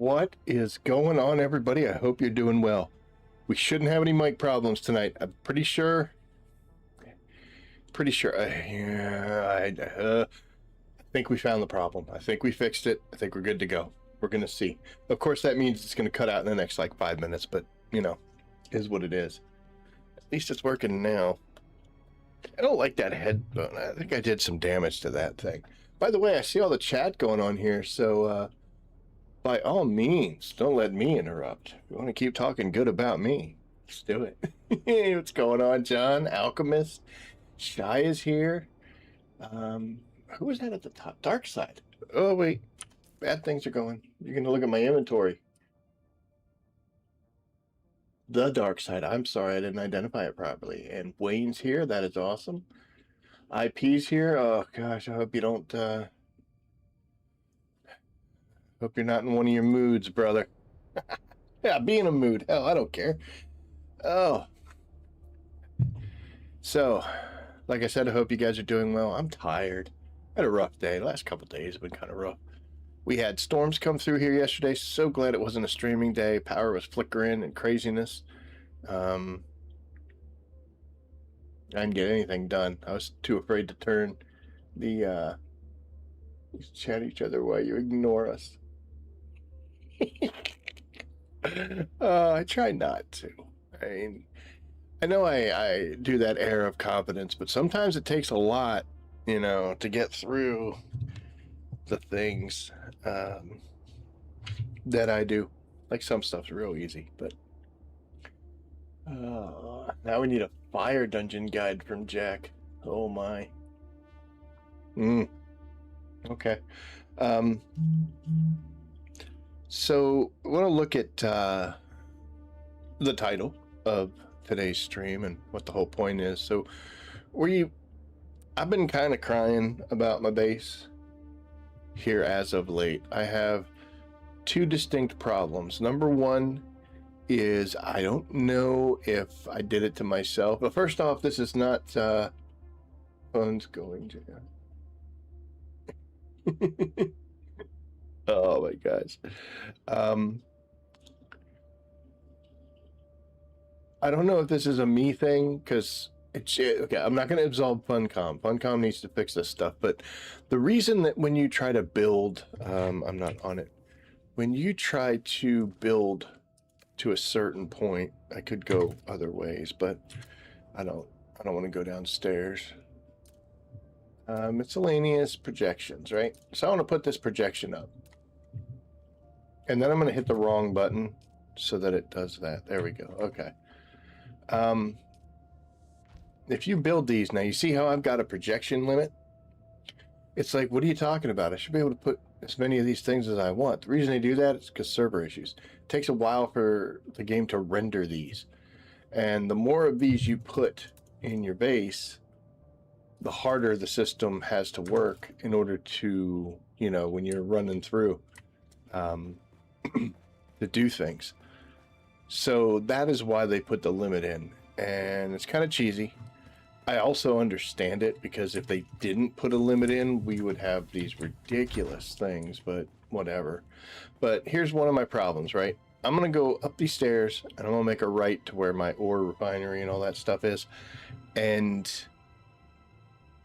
What is going on, everybody? I hope you're doing well. We shouldn't have any mic problems tonight. I'm pretty sure. I think we found the problem. I think we fixed it. I think we're good to go. We're going to see. Of course, that means it's going to cut out in the next, 5 minutes, but, is what it is. At least it's working now. I don't like that headphone. I think I did some damage to that thing. By the way, I see all the chat going on here, so, by all means, don't let me interrupt. If you want to keep talking good about me, let's do it. Hey, what's going on, John? Alchemist. Shy is here. Who was that at the top? Dark Side. Oh, wait. Bad things are going. You're going to look at my inventory. The Dark Side. I'm sorry, I didn't identify it properly. And Wayne's here. That is awesome. IP's here. Oh, gosh, I hope you don't, hope you're not in one of your moods, brother. Yeah, be in a mood. Hell, I don't care. Oh. So, like I said, I hope you guys are doing well. I'm tired. I had a rough day. The last couple days have been kind of rough. We had storms come through here yesterday. So glad it wasn't a streaming day. Power was flickering and craziness. I didn't get anything done. I was too afraid to turn the, chat each other while you ignore us. I try not to. I mean, I know I do that air of confidence, but sometimes it takes a lot, to get through the things that I do. Like some stuff's real easy, but now we need a fire dungeon guide from Jack. Oh my. Okay. So I want to look at the title of today's stream and what the whole point is. So I've been kind of crying about my base here as of late. I have two distinct problems. Number one is I don't know if I did it to myself. But first off, this is not phone's going to. Oh my gosh. I don't know if this is a me thing, because okay, I'm not going to absolve Funcom. Funcom needs to fix this stuff, but the reason that when you try to build, I'm not on it. When you try to build to a certain point, I could go other ways, but I don't want to go downstairs. Miscellaneous projections, right? So I want to put this projection up. And then I'm going to hit the wrong button so that it does that. There we go. Okay. If you build these, now you see how I've got a projection limit? It's like, what are you talking about? I should be able to put as many of these things as I want. The reason I do that is because server issues. It takes a while for the game to render these. And the more of these you put in your base, the harder the system has to work in order to, when you're running through, to do things. So that is why they put the limit in. And it's kind of cheesy. I also understand it, because if they didn't put a limit in, we would have these ridiculous things, but whatever. But here's one of my problems, right? I'm going to go up these stairs, and I'm going to make a right to where my ore refinery and all that stuff is. And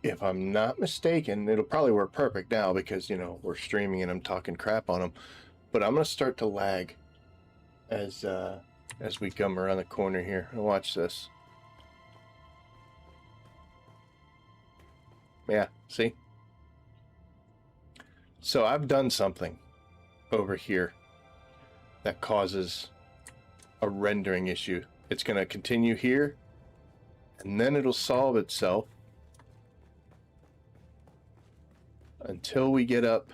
if I'm not mistaken, it'll probably work perfect now because, we're streaming and I'm talking crap on them. But I'm going to start to lag as we come around the corner here. Watch this. Yeah, see? So I've done something over here that causes a rendering issue. It's going to continue here, and then it'll solve itself until we get up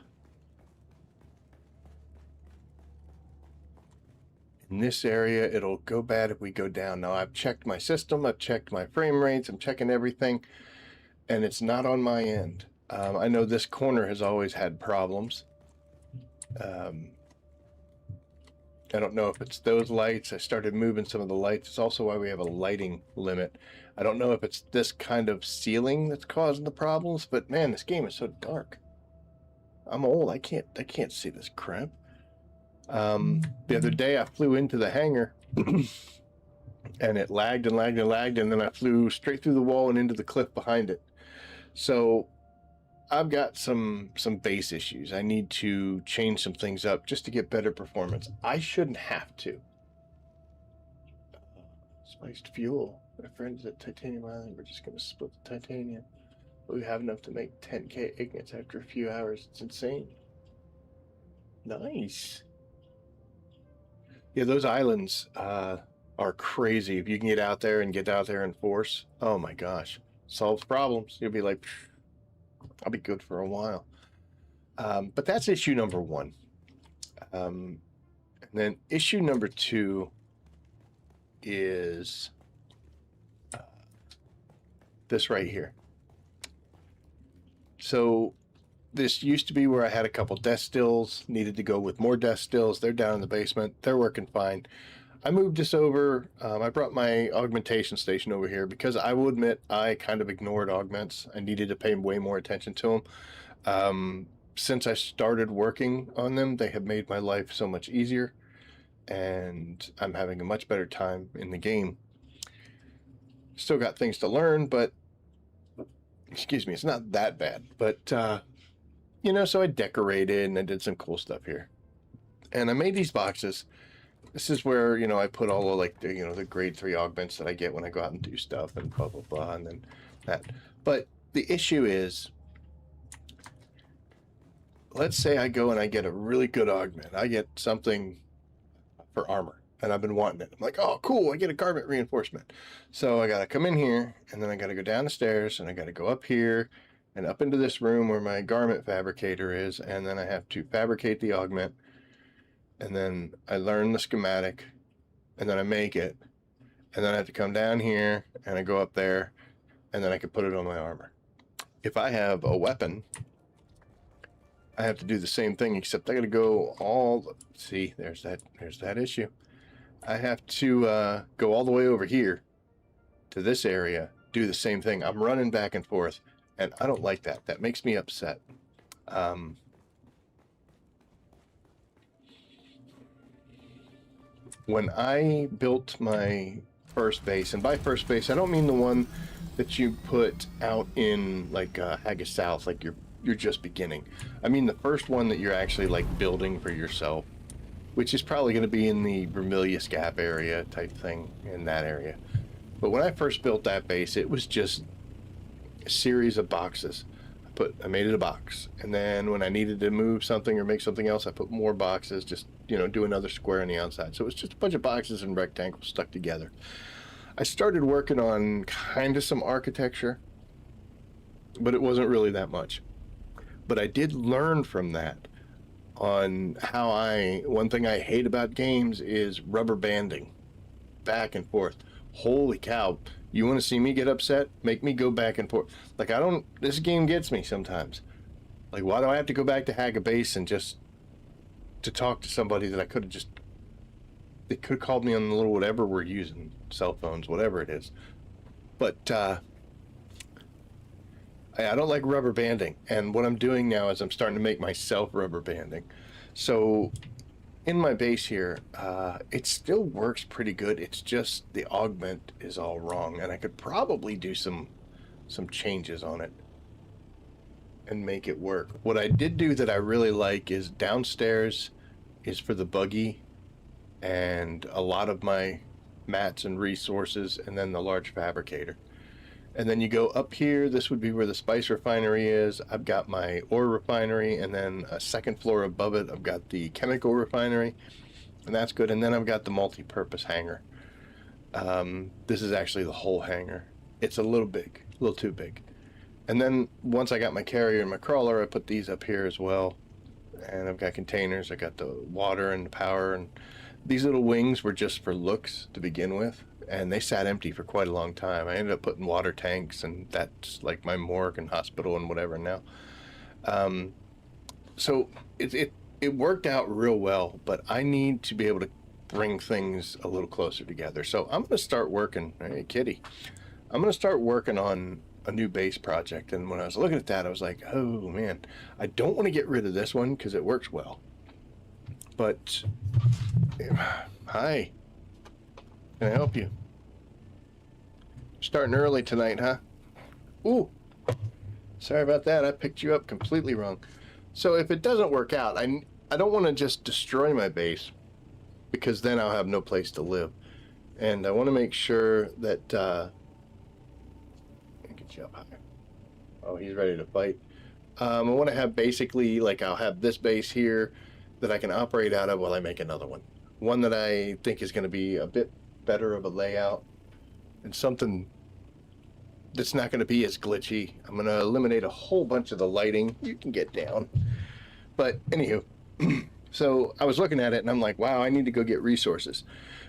in this area. It'll go bad if we go down. Now, I've checked my system, I've checked my frame rates, I'm checking everything, and it's not on my end. I know this corner has always had problems. I don't know if it's those lights. I started moving some of the lights. It's also why we have a lighting limit. I don't know if it's this kind of ceiling that's causing the problems, but man, this game is so dark. I'm old. I can't see this crap. The other day I flew into the hangar and it lagged and lagged and lagged, and then I flew straight through the wall and into the cliff behind it. So I've got some base issues. I need to change some things up just to get better performance. I shouldn't have to. Spiced fuel. My friends at Titanium Island, we're just going to split the titanium. We have enough to make 10k ignits after a few hours. It's insane. Nice. Yeah, those islands are crazy. If you can get out there and in force, oh my gosh, solves problems. You'll be like, I'll be good for a while. But that's issue number one. And then issue number two is this right here. So this used to be where I had a couple desk stills, needed to go with more desk stills. They're down in the basement. They're working fine. I moved this over. I brought my augmentation station over here because I will admit I kind of ignored augments. I needed to pay way more attention to them. Since I started working on them, they have made my life so much easier, and I'm having a much better time in the game. Still got things to learn, but excuse me, it's not that bad. But you know, so I decorated and I did some cool stuff here, and I made these boxes. This is where, you know, I put all of like the, you know, the grade 3 augments that I get when I go out and do stuff and blah blah blah, and then that. But the issue is, let's say I go and I get a really good augment. I get something for armor, and I've been wanting it. I'm like, oh, cool, I get a garment reinforcement. So I got to come in here, and then I got to go down the stairs, and I got to go up here and up into this room where my garment fabricator is, and then I have to fabricate the augment, and then I learn the schematic, and then I make it, and then I have to come down here, and I go up there, and then I can put it on my armor. If I have a weapon, I have to do the same thing, except I got to go all, see, there's that issue. I have to go all the way over here to this area, do the same thing. I'm running back and forth, and I don't like that. That makes me upset. When I built my first base, and by first base, I don't mean the one that you put out in like Haggis South, like you're just beginning. I mean the first one that you're actually like building for yourself, which is probably going to be in the Vermilius Gap area type thing, in that area. But when I first built that base, it was just a series of boxes. I made it a box, and then when I needed to move something or make something else, I put more boxes, just, you know, do another square on the outside. So it was just a bunch of boxes and rectangles stuck together. I started working on kind of some architecture, but it wasn't really that much. But I did learn from that on how one thing I hate about games is rubber banding back and forth. Holy cow. You want to see me get upset? Make me go back and forth. Like, this game gets me sometimes. Like, why do I have to go back to Haga Base and just to talk to somebody that I could have just, they could have called me on the little whatever we're using, cell phones, whatever it is. But I don't like rubber banding. And what I'm doing now is I'm starting to make myself rubber banding. So in my base here, it still works pretty good. It's just the augment is all wrong, and I could probably do some changes on it and make it work. What I did do that I really like is downstairs is for the buggy and a lot of my mats and resources, and then the large fabricator. And then you go up here, this would be where the spice refinery is. I've got my ore refinery, and then a second floor above it, I've got the chemical refinery, and that's good. And then I've got the multi-purpose hangar. This is actually the whole hangar. It's a little big, a little too big. And then once I got my carrier and my crawler, I put these up here as well. And I've got containers, I got the water and the power, and these little wings were just for looks to begin with. And they sat empty for quite a long time. I ended up putting water tanks, and that's like my morgue and hospital and whatever now. So it worked out real well, but I need to be able to bring things a little closer together. So I'm going to start working, hey kitty, I'm going to start working on a new base project. And when I was looking at that, I was like, oh man, I don't want to get rid of this one because it works well. But hi, can I help you? Starting early tonight, huh? Ooh, sorry about that. I picked you up completely wrong. So if it doesn't work out, I don't want to just destroy my base, because then I'll have no place to live. And I want to make sure that get you up higher. Oh, he's ready to fight. I want to have basically, like, I'll have this base here that I can operate out of while I make another one. One that I think is going to be a bit better of a layout and something that's not going to be as glitchy. I'm going to eliminate a whole bunch of the lighting. You can get down. But anywho, so I was looking at it and I'm like, wow, I need to go get resources.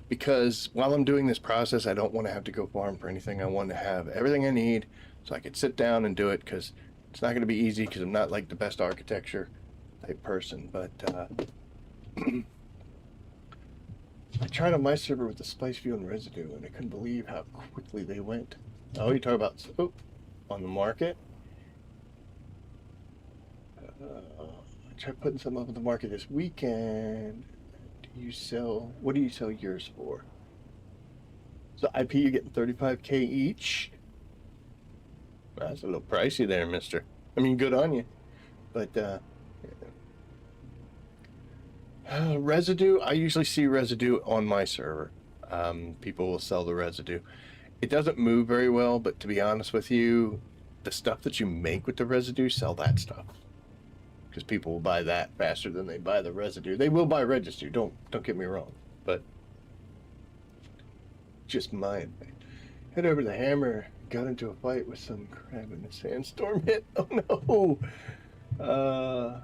Because while I'm doing this process, I don't want to have to go farm for anything. I want to have everything I need so I could sit down and do it, because it's not going to be easy, because I'm not like the best architecture type person. But I tried on my server with the spice fuel and residue, and I couldn't believe how quickly they went. Oh, you talk about on the market? I tried putting some up on the market this weekend. What do you sell yours for? So IP, you're getting 35K each. That's a little pricey there, mister. I mean, good on you. But residue, I usually see residue on my server. People will sell the residue. It doesn't move very well, but to be honest with you, the stuff that you make with the residue, sell that stuff. Because people will buy that faster than they buy the residue. They will buy residue, don't get me wrong, but just mine. Head over to the hammer, got into a fight with some crab in a sandstorm hit. Oh no!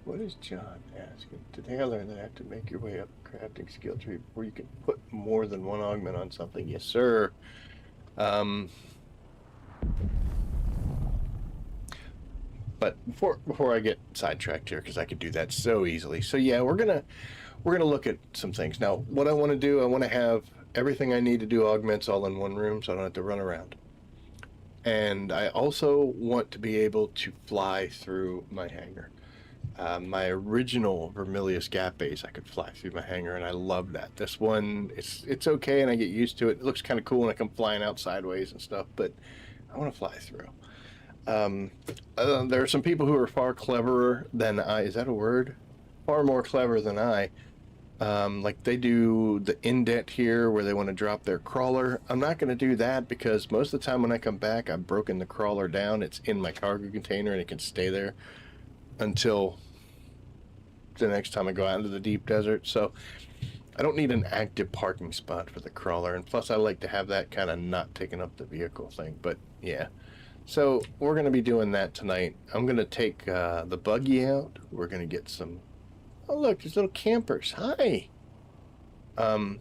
What is John asking? Today I learned that I have to make your way up a crafting skill tree before you can put more than one augment on something. Yes, sir. But before I get sidetracked here, because I could do that so easily. So yeah, we're gonna look at some things. Now, what I want to do, I want to have everything I need to do augments all in one room, so I don't have to run around. And I also want to be able to fly through my hangar. My original Vermilius Gap base, I could fly through my hangar, and I love that. This one, it's okay, and I get used to it. It looks kind of cool when I come flying out sideways and stuff, but I want to fly through. There are some people who are far cleverer than I. Is that a word? Far more clever than I. Like they do the indent here where they want to drop their crawler. I'm not going to do that, because most of the time when I come back, I've broken the crawler down. It's in my cargo container and it can stay there until the next time I go out into the deep desert. So I don't need an active parking spot for the crawler. And plus I like to have that kind of not taking up the vehicle thing. But yeah. So we're going to be doing that tonight. I'm going to take the buggy out. We're going to get some... Oh, look, there's little campers. Hi. We're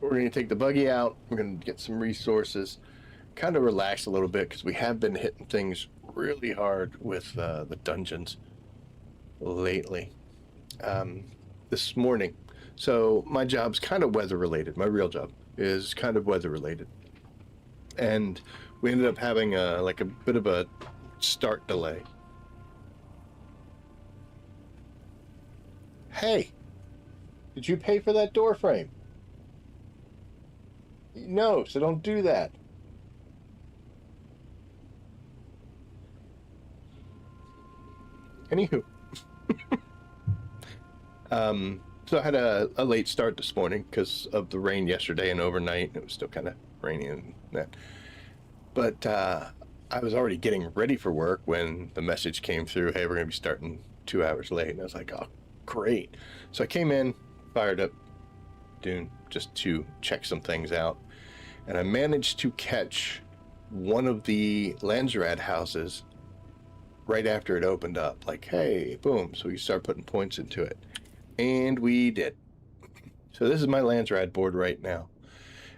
going to take the buggy out. We're going to get some resources. Kind of relax a little bit, because we have been hitting things really hard with the dungeons lately. This morning. So my job's kind of weather related. My real job is kind of weather related. And we ended up having like a bit of a start delay. Hey, did you pay for that door frame? No, so don't do that. Anywho. So I had a late start this morning because of the rain yesterday and overnight. It was still kind of rainy and that. But I was already getting ready for work when the message came through, hey, we're going to be starting 2 hours late. And I was like, oh, great. So I came in, fired up Dune just to check some things out. And I managed to catch one of the Landsraad houses right after it opened up. Like, hey, boom. So we start putting points into it. And we did. So this is my Landsraad board right now.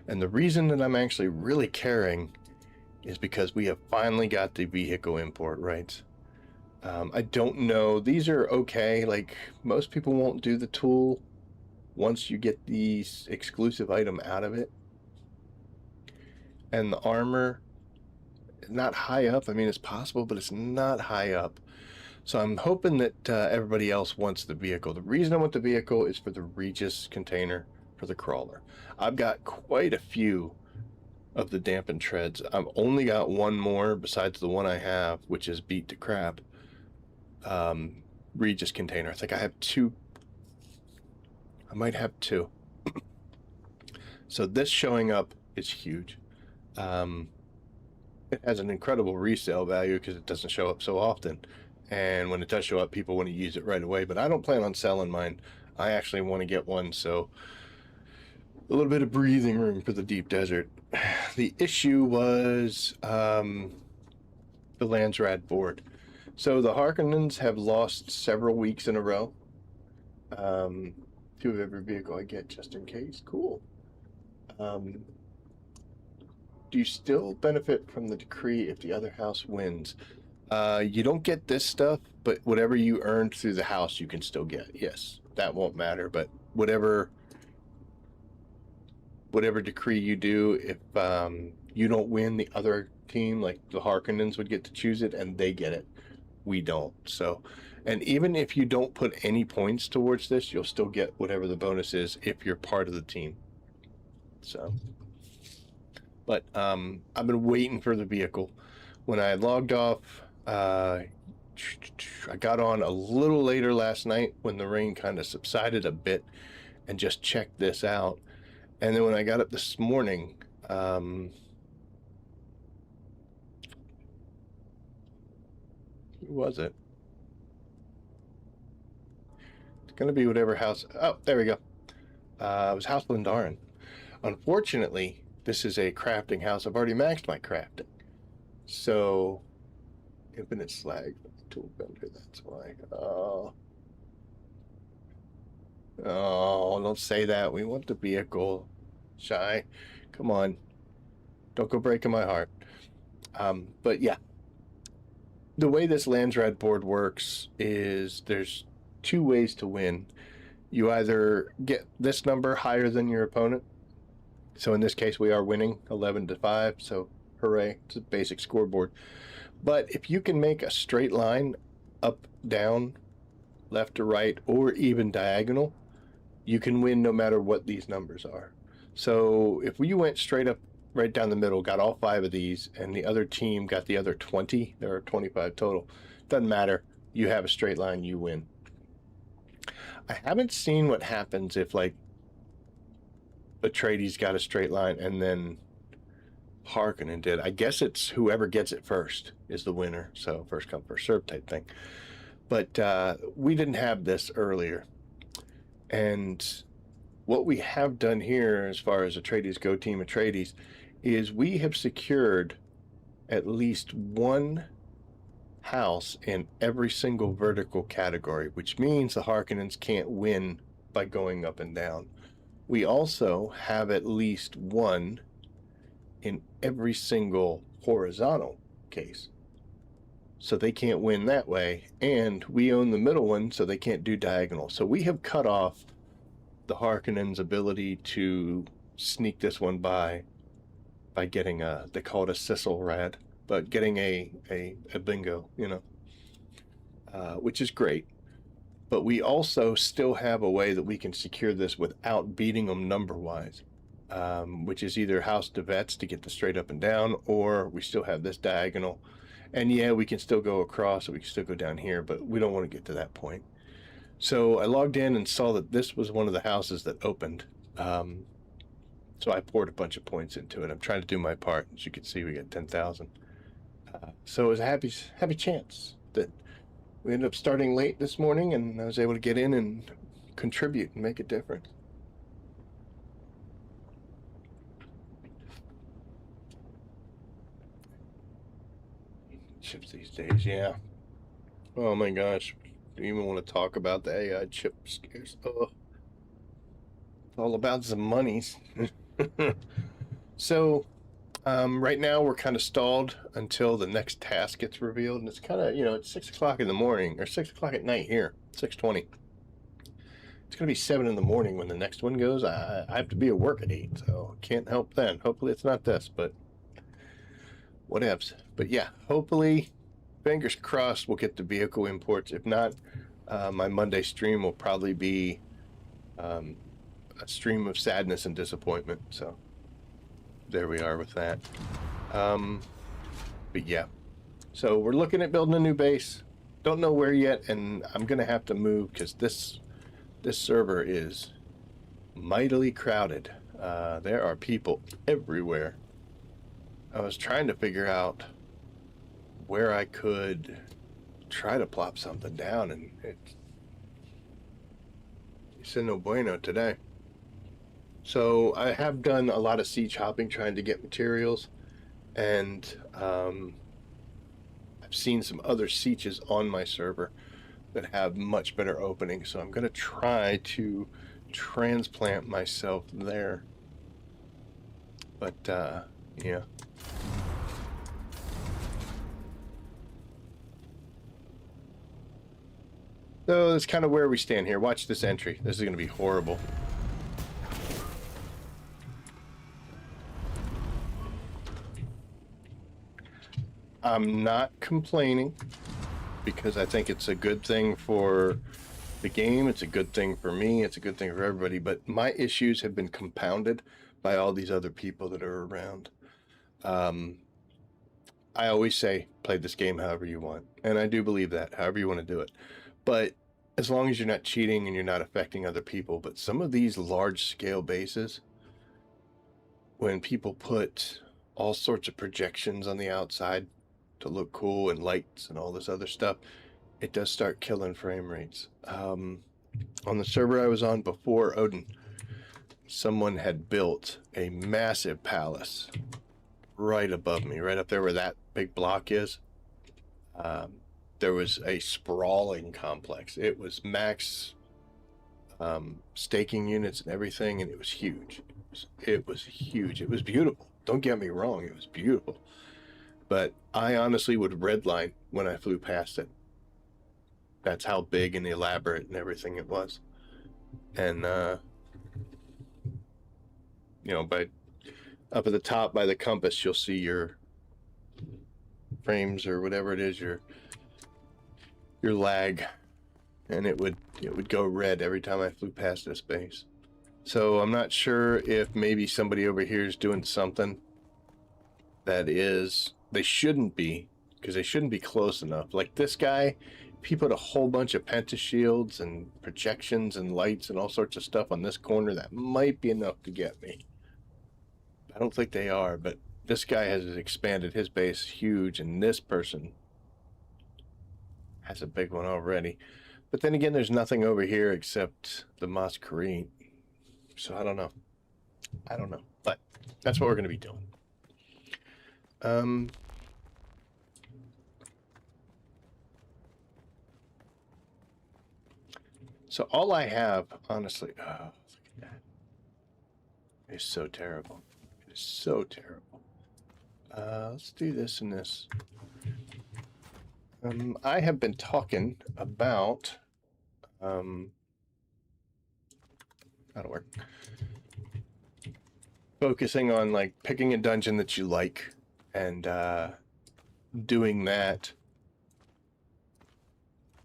And the reason that I'm actually really caring is because we have finally got the vehicle import rights. I don't know. These are okay. Like, most people won't do the tool once you get the exclusive item out of it. And the armor, not high up. I mean, it's possible, but it's not high up. So I'm hoping that everybody else wants the vehicle. The reason I want the vehicle is for the Regis container for the crawler. I've got quite a few of the dampened treads. I've only got one more besides the one I have, which is beat to crap. Regis container. I think I have two. I might have two. So this showing up is huge. It has an incredible resale value because it doesn't show up so often. And when it does show up, people want to use it right away. But I don't plan on selling mine. I actually want to get one, so a little bit of breathing room for the deep desert. The issue was the Landsraad board. So the Harkonnens have lost several weeks in a row. 2 of every vehicle I get, just in case. Cool. Do you still benefit from the decree if the other house wins? You don't get this stuff, but whatever you earned through the house, you can still get. Yes, that won't matter, but whatever decree you do, if you don't win, the other team, like the Harkonnens, would get to choose it, and they get it. We don't. So, and even if you don't put any points towards this, you'll still get whatever the bonus is if you're part of the team. So, but I've been waiting for the vehicle. When I logged off, I got on a little later last night when the rain kind of subsided a bit, and just checked this out. And then when I got up this morning, who was it? It's going to be whatever house. Oh, there we go. It was House Lindarin. Unfortunately, this is a crafting house. I've already maxed my crafting. So, infinite slag tool bender, that's why. Oh, don't say that. We want the vehicle. Shy. Come on. Don't go breaking my heart. But yeah. The way this Landsraad board works is there's 2 ways to win. You either get this number higher than your opponent. So in this case, we are winning 11-5. So hooray, it's a basic scoreboard. But if you can make a straight line up, down, left to right, or even diagonal, you can win no matter what these numbers are. So if we went straight up, right down the middle, got all 5 of these, and the other team got the other 20, there are 25 total, doesn't matter. You have a straight line, you win. I haven't seen what happens if, like, Atreides got a straight line and then Harkonnen did. I guess it's whoever gets it first is the winner. So first come, first serve type thing. But we didn't have this earlier. And what we have done here, as far as Atreides go, Team Atreides, is we have secured at least one house in every single vertical category, which means the Harkonnens can't win by going up and down. We also have at least one in every single horizontal case. So they can't win that way. And we own the middle one, so they can't do diagonal. So we have cut off the Harkonnens' ability to sneak this one by getting a, they call it a Sissel Rad, but getting a bingo, you know, which is great. But we also still have a way that we can secure this without beating them number-wise, which is either House de Vets to get the straight up and down, or we still have this diagonal. And yeah, we can still go across, or we can still go down here, but we don't want to get to that point. So I logged in and saw that this was one of the houses that opened. So I poured a bunch of points into it. I'm trying to do my part. As you can see, we got 10,000. So it was a happy chance that we ended up starting late this morning, and I was able to get in and contribute and make a difference. Chips these days, yeah. Oh my gosh. Do you even want to talk about the AI chip scares? Oh. It's all about some monies. So, right now we're kind of stalled until the next task gets revealed, and it's kind of, you know, it's 6 o'clock in the morning, or 6 o'clock at night here, 6:20. It's going to be 7 in the morning when the next one goes. I have to be at work at 8, so can't help then. Hopefully it's not this, but whatevs. But yeah, hopefully fingers crossed we'll get the vehicle imports. If not, my Monday stream will probably be a stream of sadness and disappointment. So there we are with that. But yeah, so we're looking at building a new base. Don't know where yet, and I'm gonna have to move because this server is mightily crowded. There are people everywhere. I was trying to figure out where I could try to plop something down, and it's no bueno today. So I have done a lot of siege hopping trying to get materials, and I've seen some other sieges on my server that have much better openings, so I'm going to try to transplant myself there. But yeah. So that's kind of where we stand here. Watch this entry. This is going to be horrible. I'm not complaining because I think it's a good thing for the game. It's a good thing for me. It's a good thing for everybody. But my issues have been compounded by all these other people that are around. I always say, play this game however you want. And I do believe that, however you want to do it. But as long as you're not cheating and you're not affecting other people. But some of these large-scale bases, when people put all sorts of projections on the outside to look cool and lights and all this other stuff, it does start killing frame rates. On the server I was on before Odin, someone had built a massive palace right above me, right up there where that big block is. There was a sprawling complex. It was max staking units and everything, and it was huge. It was huge. It was beautiful. Don't get me wrong, it was beautiful. But I honestly would redline when I flew past it. That's how big and elaborate and everything it was. And, you know, by up at the top by the compass, you'll see your frames or whatever it is, your lag, and it would go red every time I flew past this base. So I'm not sure if maybe somebody over here is doing something that is, they shouldn't be, because they shouldn't be close enough. Like this guy, if he put a whole bunch of pentashields and projections and lights and all sorts of stuff on this corner, that might be enough to get me. I don't think they are, but this guy has expanded his base huge, and this person has a big one already. But then again, there's nothing over here except the Masquerade. So I don't know. But that's what we're going to be doing. So all I have, honestly, oh, look at that. It's so terrible. It is so terrible. Let's do this and this. I have been talking about that'll work. Focusing on like picking a dungeon that you like and doing that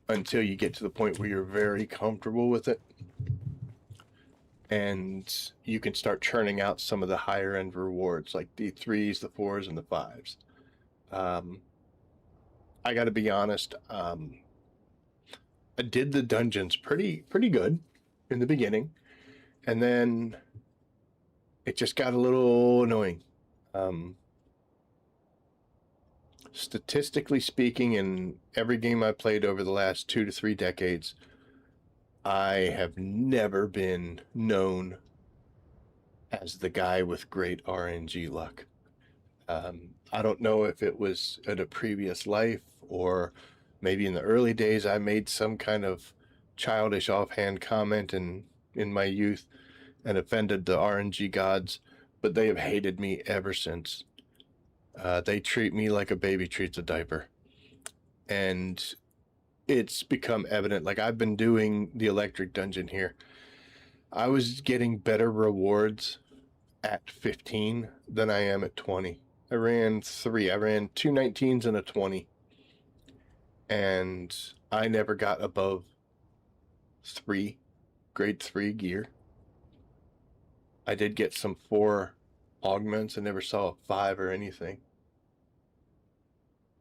until you get to the point where you're very comfortable with it, and you can start churning out some of the higher end rewards like the 3s, the 4s, and the 5s. I got to be honest, I did the dungeons pretty good in the beginning, and then it just got a little annoying. Statistically speaking, in every game I played over the last 2 to 3 decades, I have never been known as the guy with great RNG luck. I don't know if it was at a previous life, or maybe in the early days I made some kind of childish offhand comment in my youth and offended the RNG gods, but they have hated me ever since. They treat me like a baby treats a diaper. And it's become evident. Like, I've been doing the electric dungeon here. I was getting better rewards at 15 than I am at 20. I ran 2 19s and a 20. and I never got above grade 3 gear. I did get some 4 augments. I never saw a 5 or anything.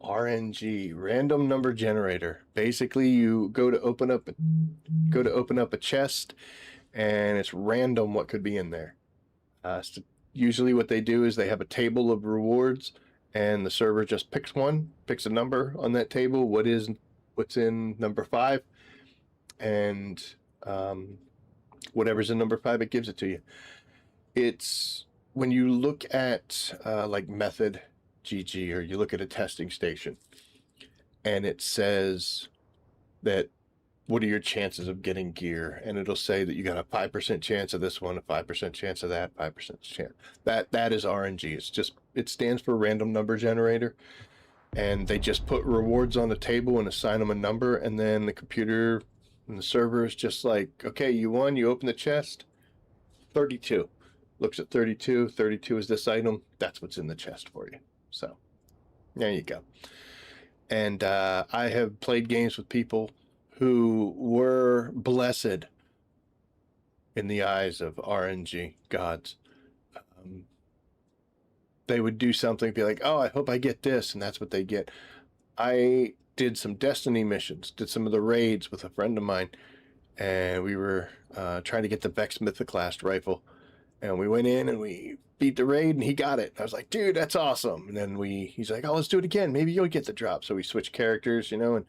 RNG, random number generator. Basically, you go to open up a chest, and it's random what could be in there. So usually, what they do is they have a table of rewards, and the server just picks a number on that table. What's in number 5, and whatever's in number 5, it gives it to you. It's when you look at like Method GG, or you look at a testing station, and it says that what are your chances of getting gear, and it'll say that you got a 5% chance of this one, a 5% chance of that, 5% chance. That is RNG. It stands for random number generator, and they just put rewards on the table and assign them a number, and then the computer and the server is just like, okay, you won, you open the chest, 32. Looks at 32. 32 is this item. That's what's in the chest for you. So there you go. And I have played games with people who were blessed in the eyes of RNG gods. They would do something, be like, oh, I hope I get this, and that's what they get. I did some Destiny missions, did some of the raids with a friend of mine, and we were trying to get the Vex Mythoclast rifle. And we went in and we beat the raid, and he got it. I was like, dude, that's awesome. And then he's like, oh, let's do it again. Maybe you'll get the drop. So we switched characters, and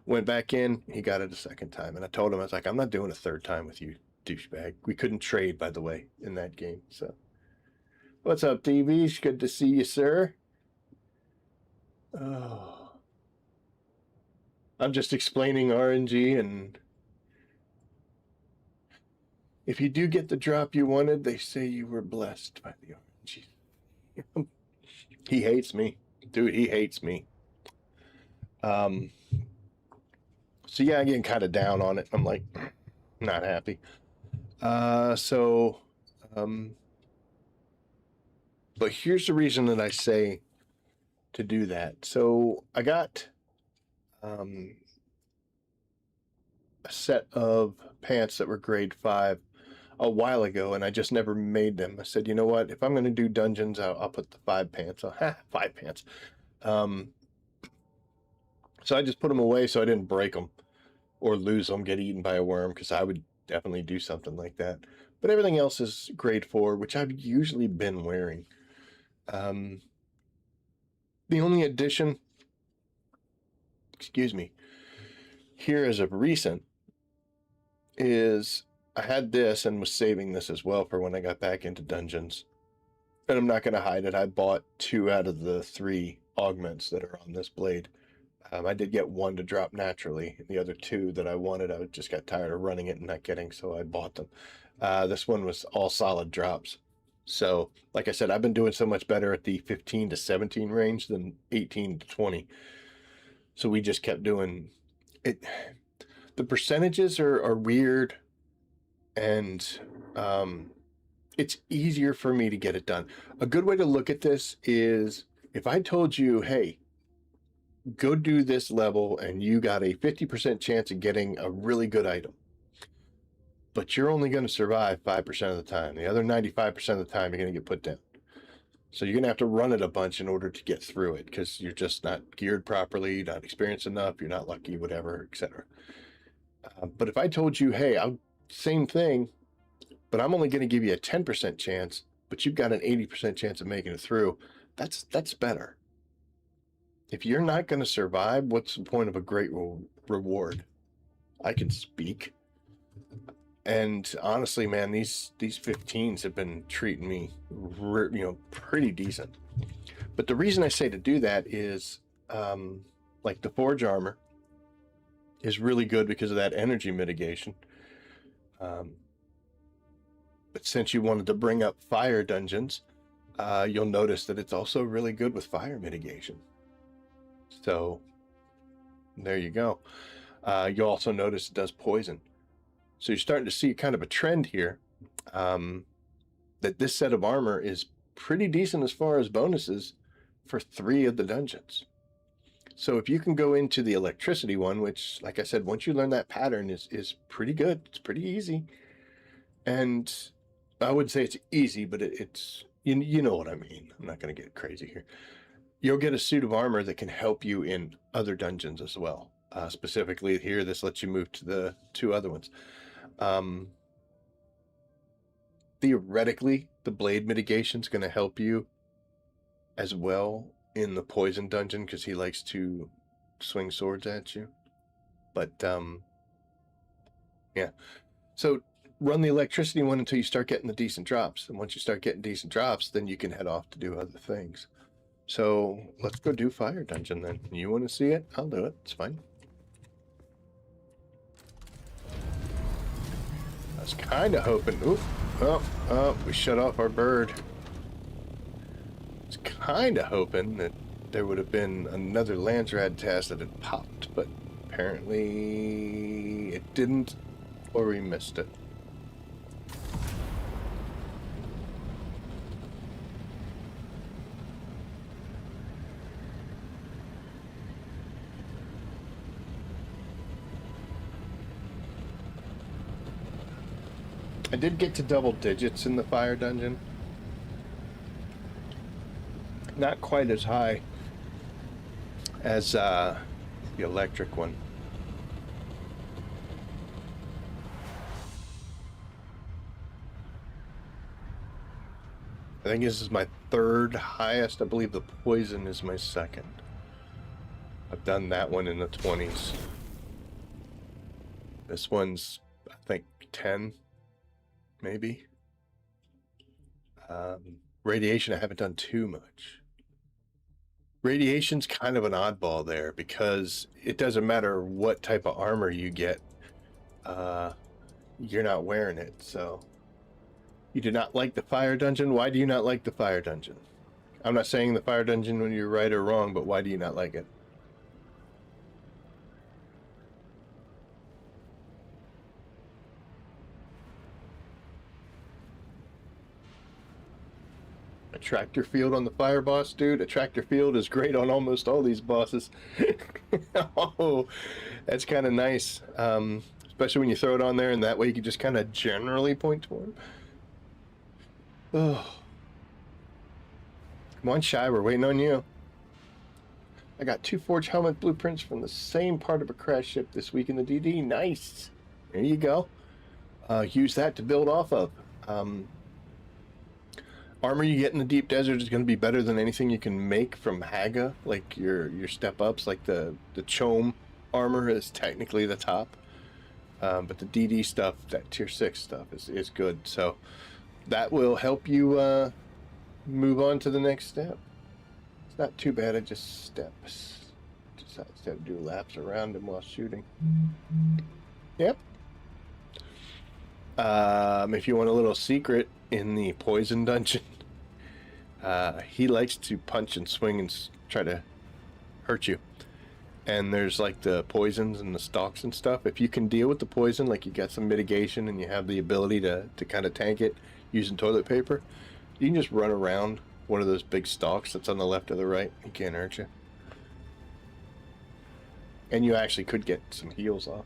went back in. He got it a second time. And I told him, I was like, I'm not doing a third time with you, douchebag. We couldn't trade, by the way, in that game. So what's up, DV? Good to see you, sir. Oh, I'm just explaining RNG, and if you do get the drop you wanted, they say you were blessed by the RNG. He hates me. Dude, he hates me. So yeah, I'm getting kind of down on it. I'm like, not happy. But here's the reason that I say to do that. So I got a set of pants that were grade 5 a while ago, and I just never made them. I said, you know what? If I'm going to do dungeons, I'll put the 5 pants. 5 pants. So I just put them away so I didn't break them or lose them, get eaten by a worm, because I would definitely do something like that. But everything else is grade 4, which I've usually been wearing. The only addition, here as of recent, is I had this and was saving this as well for when I got back into dungeons. And I'm not going to hide it. I bought 2 out of the 3 augments that are on this blade. I did get 1 to drop naturally. The other 2 that I wanted, I just got tired of running it and not getting, so I bought them. This one was all solid drops. So, like I said, I've been doing so much better at the 15 to 17 range than 18 to 20. So we just kept doing it. The percentages are weird, and it's easier for me to get it done. A good way to look at this is if I told you, hey, go do this level and you got a 50% chance of getting a really good item, but you're only going to survive 5% of the time. The other 95% of the time, you're going to get put down. So you're going to have to run it a bunch in order to get through it, because you're just not geared properly, not experienced enough, you're not lucky, whatever, etc. But if I told you, hey, same thing, but I'm only going to give you a 10% chance, but you've got an 80% chance of making it through, that's better. If you're not going to survive, what's the point of a great reward? I can speak. And honestly, man, these 15s have been treating me, pretty decent. But the reason I say to do that is, like the Forge armor is really good because of that energy mitigation. But since you wanted to bring up fire dungeons, you'll notice that it's also really good with fire mitigation. So there you go. You'll also notice it does poison. So you're starting to see kind of a trend here, that this set of armor is pretty decent as far as bonuses for 3 of the dungeons. So if you can go into the electricity one, which, like I said, once you learn that pattern is pretty good. It's pretty easy. And I wouldn't say it's easy, but it's, you know what I mean. I'm not going to get crazy here. You'll get a suit of armor that can help you in other dungeons as well. Specifically here, this lets you move to the 2 other ones. Theoretically, the blade mitigation is going to help you as well in the poison dungeon because he likes to swing swords at you. But yeah, so run the electricity one until you start getting the decent drops, and once you start getting decent drops, then you can head off to do other things. So let's go do fire dungeon then. You want to see it? I'll do it. It's fine. I was kind of hoping. Oh, we shut off our bird. I was kind of hoping that there would have been another Landsraad test that had popped, but apparently it didn't, or we missed it. I did get to double digits in the fire dungeon. Not quite as high as the electric one. I think this is my 3rd highest. I believe the poison is my 2nd. I've done that one in the 20s. This one's, I think, 10. Maybe. Radiation, I haven't done too much. Radiation's kind of an oddball there because it doesn't matter what type of armor you get. You're not wearing it, so. You do not like the fire dungeon? Why do you not like the fire dungeon? I'm not saying the fire dungeon when you're right or wrong, but why do you not like it? Attractor field on the fire boss, dude. Attractor field is great on almost all these bosses. Oh, that's kind of nice. Especially when you throw it on there, and that way you can just kind of generally point toward him. Oh. Come on, Shy, we're waiting on you. I got 2 forged helmet blueprints from the same part of a crash ship this week in the DD. Nice. There you go. Use that to build off of. Armor you get in the deep desert is going to be better than anything you can make from Haga, like your step ups, like the Chome armor is technically the top. But the DD stuff, that tier 6 stuff is good. So that will help you move on to the next step. It's not too bad. It just steps. Decides to do laps around him while shooting. Yep. If you want a little secret in the poison dungeon, he likes to punch and swing and try to hurt you. And there's like the poisons and the stalks and stuff. If you can deal with the poison, like you got some mitigation and you have the ability to kind of tank it using toilet paper, you can just run around one of those big stalks that's on the left or the right. He can't hurt you. And you actually could get some heals off.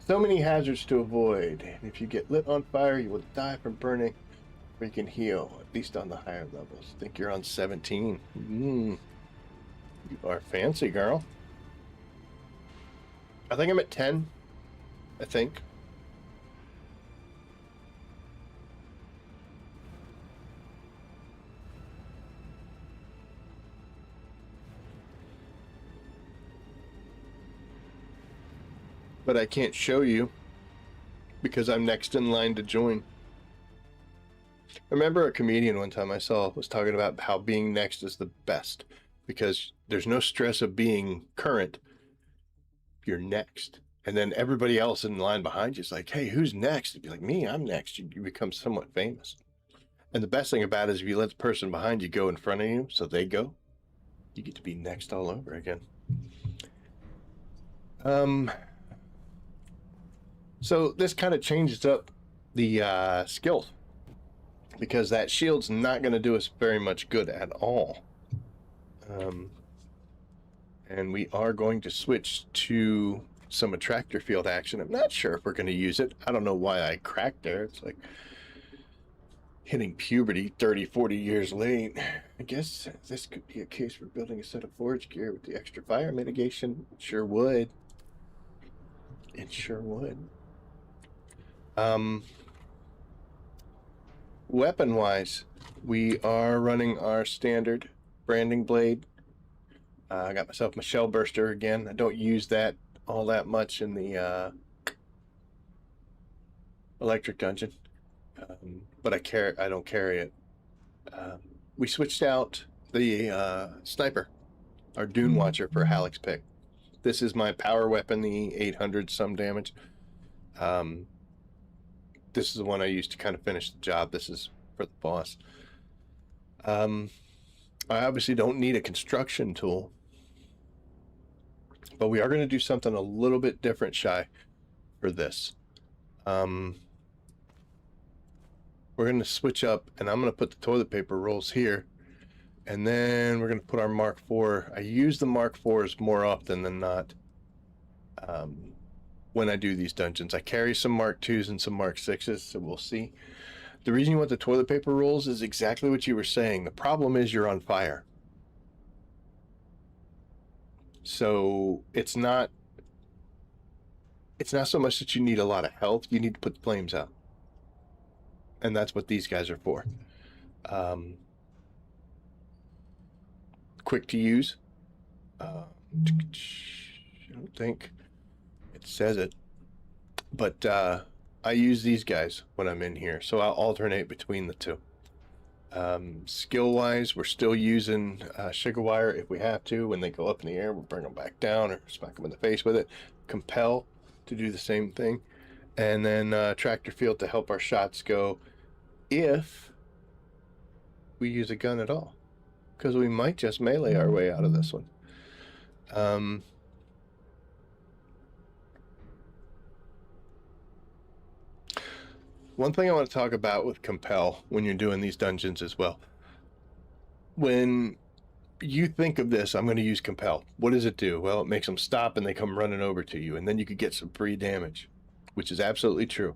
So many hazards to avoid. And if you get lit on fire, you will die from burning. Or you can heal, at least on the higher levels. I think you're on 17. You are fancy, girl. I think I'm at 10. I think. But I can't show you because I'm next in line to join. I remember a comedian one time I saw was talking about how being next is the best because there's no stress of being current. You're next. And then everybody else in line behind you is like, hey, who's next? You'd be like, me, I'm next. You become somewhat famous. And the best thing about it is if you let the person behind you go in front of you so they go, you get to be next all over again. So this kind of changes up the skills because that shield's not going to do us very much good at all. And we are going to switch to some attractor field action. I'm not sure if we're going to use it. I don't know why I cracked there. It's like hitting puberty 30, 40 years late. I guess this could be a case for building a set of forage gear with the extra fire mitigation. Sure would. It sure would. Weapon-wise, we are running our standard branding blade. I got myself my shell burster again. I don't use that all that much in the electric dungeon, but I don't carry it. We switched out the sniper, our Dune Watcher, for Halleck's pick. This is my power weapon, the 800 some damage. This is the one I used to kind of finish the job. This is for the boss. I obviously don't need a construction tool, but we are going to do something a little bit different, Shy, for this. We're going to switch up, and I'm going to put the toilet paper rolls here, and then we're going to put our Mark IV. I use the Mark IVs more often than not when I do these dungeons. I carry some Mark IIs and some Mark VIs, so we'll see. The reason you want the toilet paper rolls is exactly what you were saying. The problem is you're on fire. So it's not so much that you need a lot of health. You need to put the flames out. And that's what these guys are for. Quick to use. I don't think it says it. But I use these guys when I'm in here. So I'll alternate between the two. Skill-wise, we're still using sugar wire if we have to. When they go up in the air, we'll bring them back down or smack them in the face with it. Compel to do the same thing. And then tractor field to help our shots go if we use a gun at all. Because we might just melee our way out of this one. One thing I want to talk about with Compel when you're doing these dungeons as well. When you think of this, I'm going to use Compel. What does it do? Well, it makes them stop and they come running over to you. And then you could get some free damage, which is absolutely true.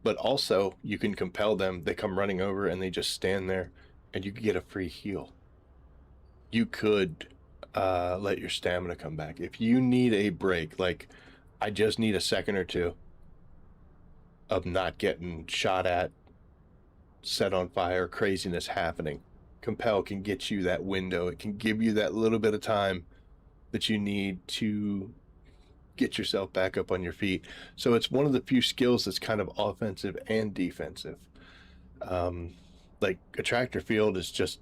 But also, you can compel them. They come running over and they just stand there and you could get a free heal. You could let your stamina come back. If you need a break, like I just need a second or two of not getting shot at, set on fire, craziness happening, Compel can get you that window. It can give you that little bit of time that you need to get yourself back up on your feet. So it's one of the few skills that's kind of offensive and defensive. Like a tractor field is just,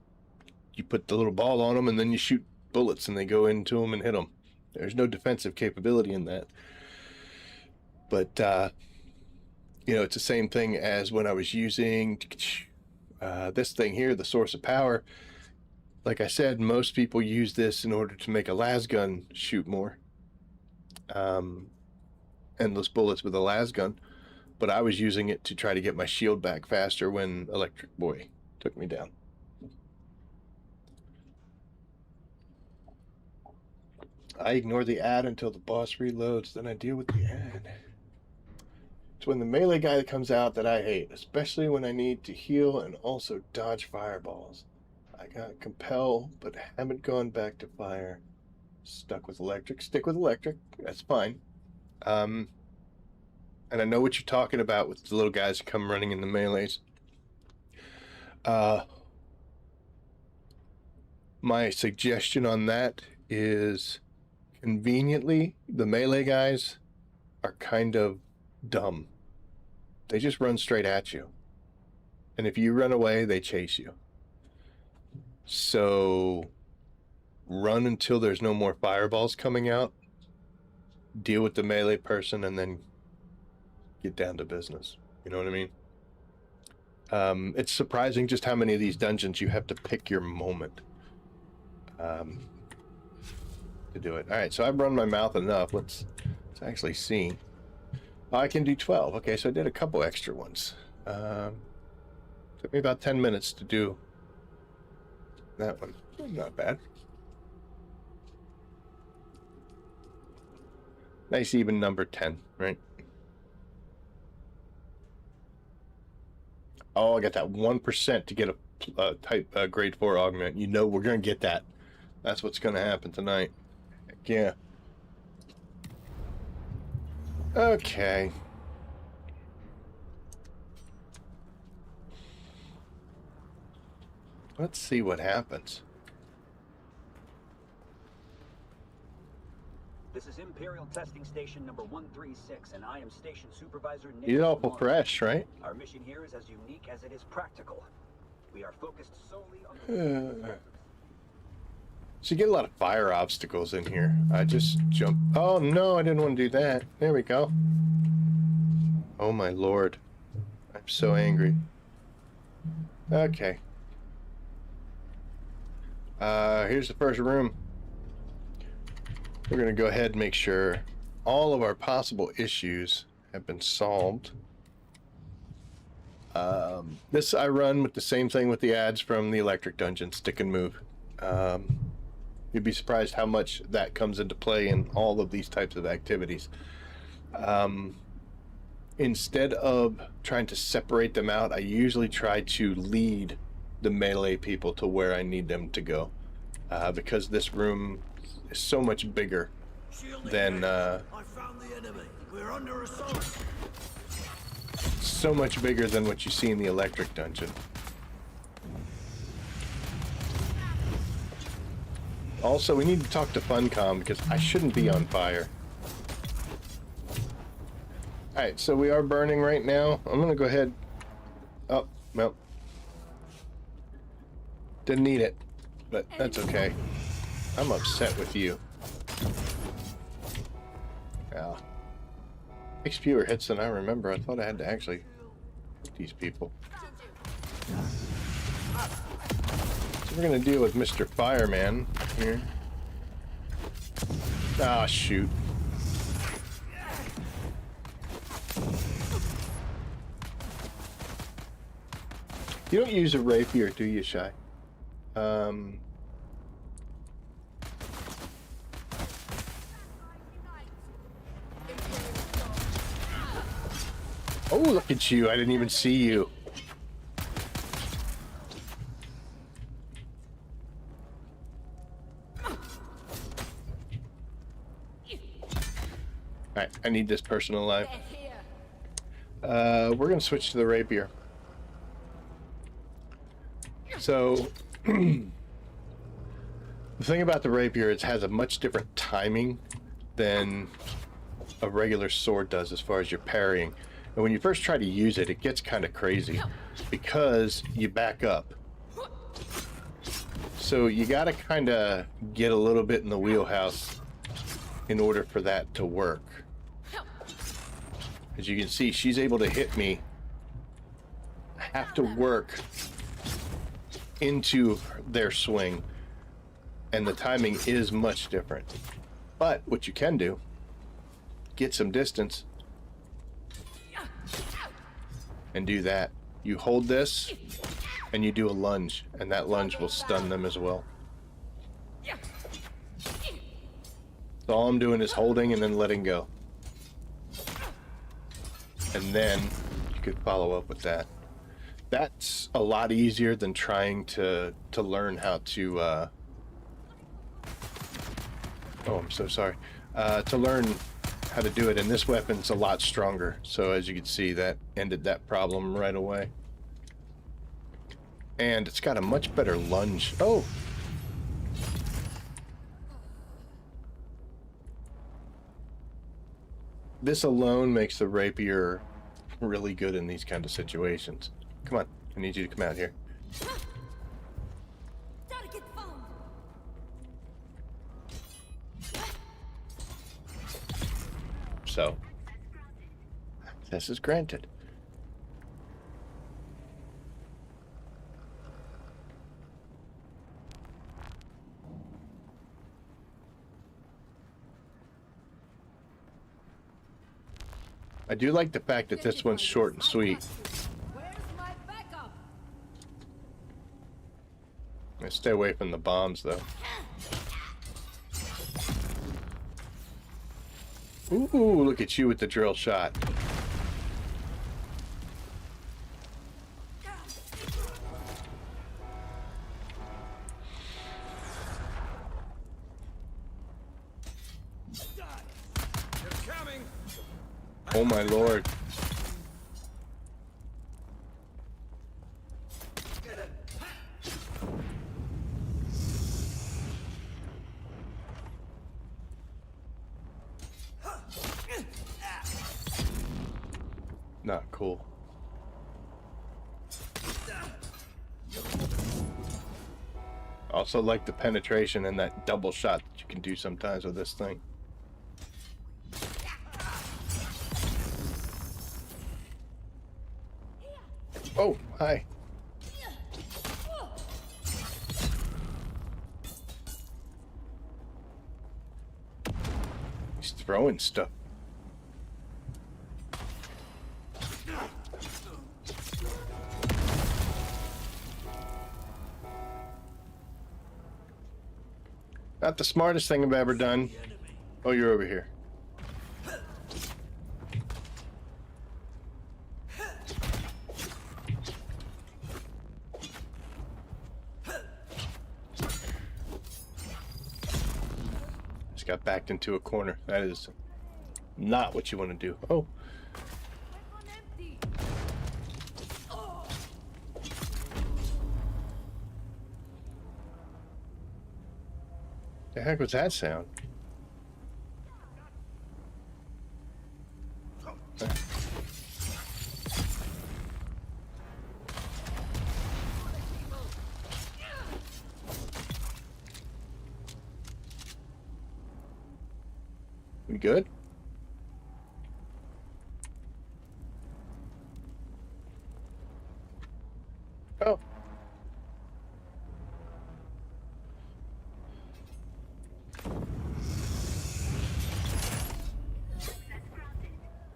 you put the little ball on them and then you shoot bullets and they go into them and hit them. There's no defensive capability in that. But, you know, it's the same thing as when I was using this thing here, the source of power. Like I said, most people use this in order to make a las gun shoot more. Endless bullets with a las gun. But I was using it to try to get my shield back faster when Electric Boy took me down. I ignore the ad until the boss reloads, then I deal with the ad. It's when the melee guy comes out that I hate, especially when I need to heal and also dodge fireballs. I got Compel, but haven't gone back to fire. Stuck with electric. Stick with electric. That's fine. And I know what you're talking about with the little guys who come running in the melees. My suggestion on that is, conveniently, the melee guys are kind of dumb. They just run straight at you. And if you run away, they chase you. So run until there's no more fireballs coming out. Deal with the melee person and then get down to business. You know what I mean? It's surprising just how many of these dungeons you have to pick your moment to do it. All right, so I've run my mouth enough. Let's actually see. I can do 12. Okay, so I did a couple extra ones. Took me about 10 minutes to do that one. Not bad. Nice even number 10, right? Oh, I got that 1% to get a type grade 4 augment. You know we're going to get that. That's what's going to happen tonight. Heck yeah. Okay. Let's see what happens. This is Imperial Testing Station number 136, and I am Station Supervisor Nick. You're awful fresh, right? Our mission here is as unique as it is practical. We are focused solely on the... So you get a lot of fire obstacles in here. I just jumped. Oh no, I didn't want to do that. There we go. Oh my lord. I'm so angry. Okay. Here's the first room. We're going to go ahead and make sure all of our possible issues have been solved. This I run with the same thing with the ads from the electric dungeon, stick and move. You'd be surprised how much that comes into play in all of these types of activities. Instead of trying to separate them out, I usually try to lead the melee people to where I need them to go. Because this room is so much bigger than I found the enemy. We're under assault. so much bigger than what you see in the electric dungeon. Also, we need to talk to Funcom because I shouldn't be on fire. Alright, so we are burning right now. I'm gonna go ahead. Oh, well. Didn't need it, but that's okay. I'm upset with you. Yeah. Takes fewer hits than I remember. I thought I had to actually hit these people. So we're gonna deal with Mr. Fireman here. Ah, shoot. You don't use a rapier, do you, Shy? Oh, look at you. I didn't even see you. Alright, I need this person alive. We're gonna switch to the rapier. So, the thing about the rapier is it has a much different timing than a regular sword does as far as your parrying. And when you first try to use it, it gets kind of crazy because you back up. So you gotta kind of get a little bit in the wheelhouse in order for that to work. As you can see, she's able to hit me. I have to work into their swing, and the timing is much different. But what you can do, get some distance and do that. You hold this and you do a lunge, and that lunge will stun them as well. So all I'm doing is holding and then letting go, and then you could follow up with that. That's a lot easier than trying to learn how to oh, I'm so sorry. To learn how to do it, and this weapon's a lot stronger. So as you can see, that ended that problem right away. And it's got a much better lunge. Oh! This alone makes the rapier really good in these kind of situations. Come on, I need you to come out here. So, access is granted. I do like the fact that this one's short and sweet. Stay away from the bombs, though. Ooh, look at you with the drill shot. You're coming. Oh my lord. Not cool. Also like the penetration and that double shot that you can do sometimes with this thing. Oh, hi. He's throwing stuff. Not the smartest thing I've ever done. Oh, you're over here. Just got backed into a corner. That is not what you want to do. Oh. The heck was that sound? We good? Oh.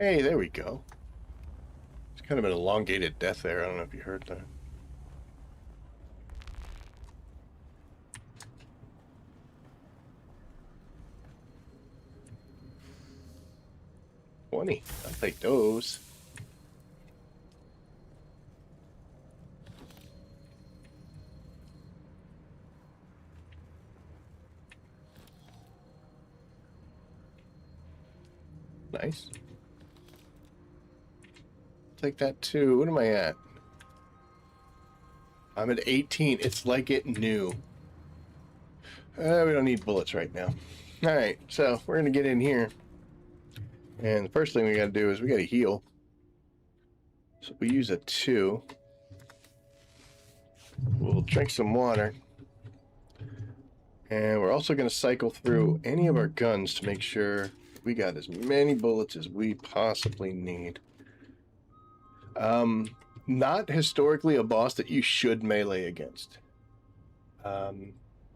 Hey, there we go. It's kind of an elongated death there. I don't know if you heard that. I'll take those. Nice. Take that too. What am I at? I'm at 18. It's like it new. We don't need bullets right now. All right, so we're gonna get in here. And the first thing we got to do is we got to heal. So we use a 2. We'll drink some water. And we're also going to cycle through any of our guns to make sure we got as many bullets as we possibly need. Not historically a boss that you should melee against.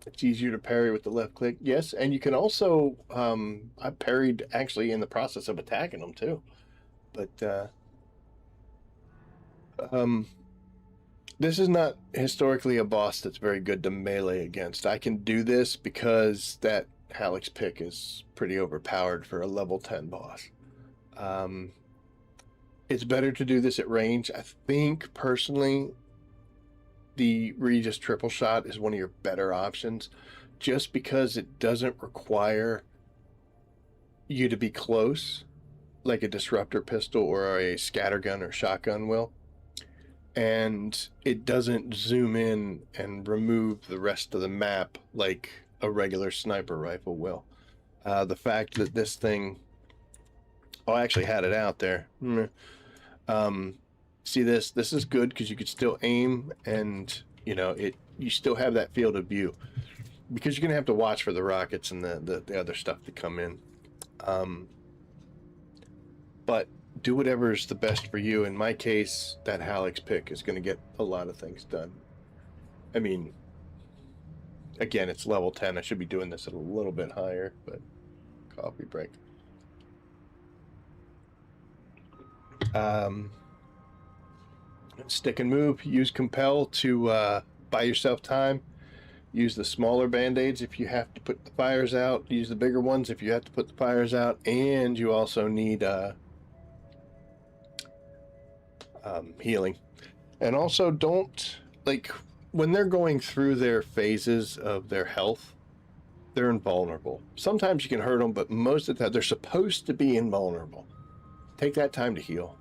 It's easier to parry with the left click. Yes, and you can also, I parried actually in the process of attacking them too. But, this is not historically a boss that's very good to melee against. I can do this because that Halleck's pick is pretty overpowered for a level 10 boss. It's better to do this at range. I think, personally, the Regis triple shot is one of your better options just because it doesn't require you to be close like a disruptor pistol or a scattergun or shotgun will, and it doesn't zoom in and remove the rest of the map like a regular sniper rifle will. The fact that this thing, oh, I actually had it out there. See this is good because you could still aim, and you know you still have that field of view, because you're gonna have to watch for the rockets and the other stuff to come in. But do whatever's the best for you. In my case, that Halleck's pick is gonna get a lot of things done. I mean, again, it's level 10. I should be doing this at a little bit higher, but coffee break. Stick and move. Use compel to buy yourself time. Use the smaller band-aids if you have to put the fires out. Use the bigger ones if you have to put the fires out. And you also need healing. And also don't, like, when they're going through their phases of their health, they're invulnerable. Sometimes you can hurt them, but most of the time they're supposed to be invulnerable. Take that time to heal.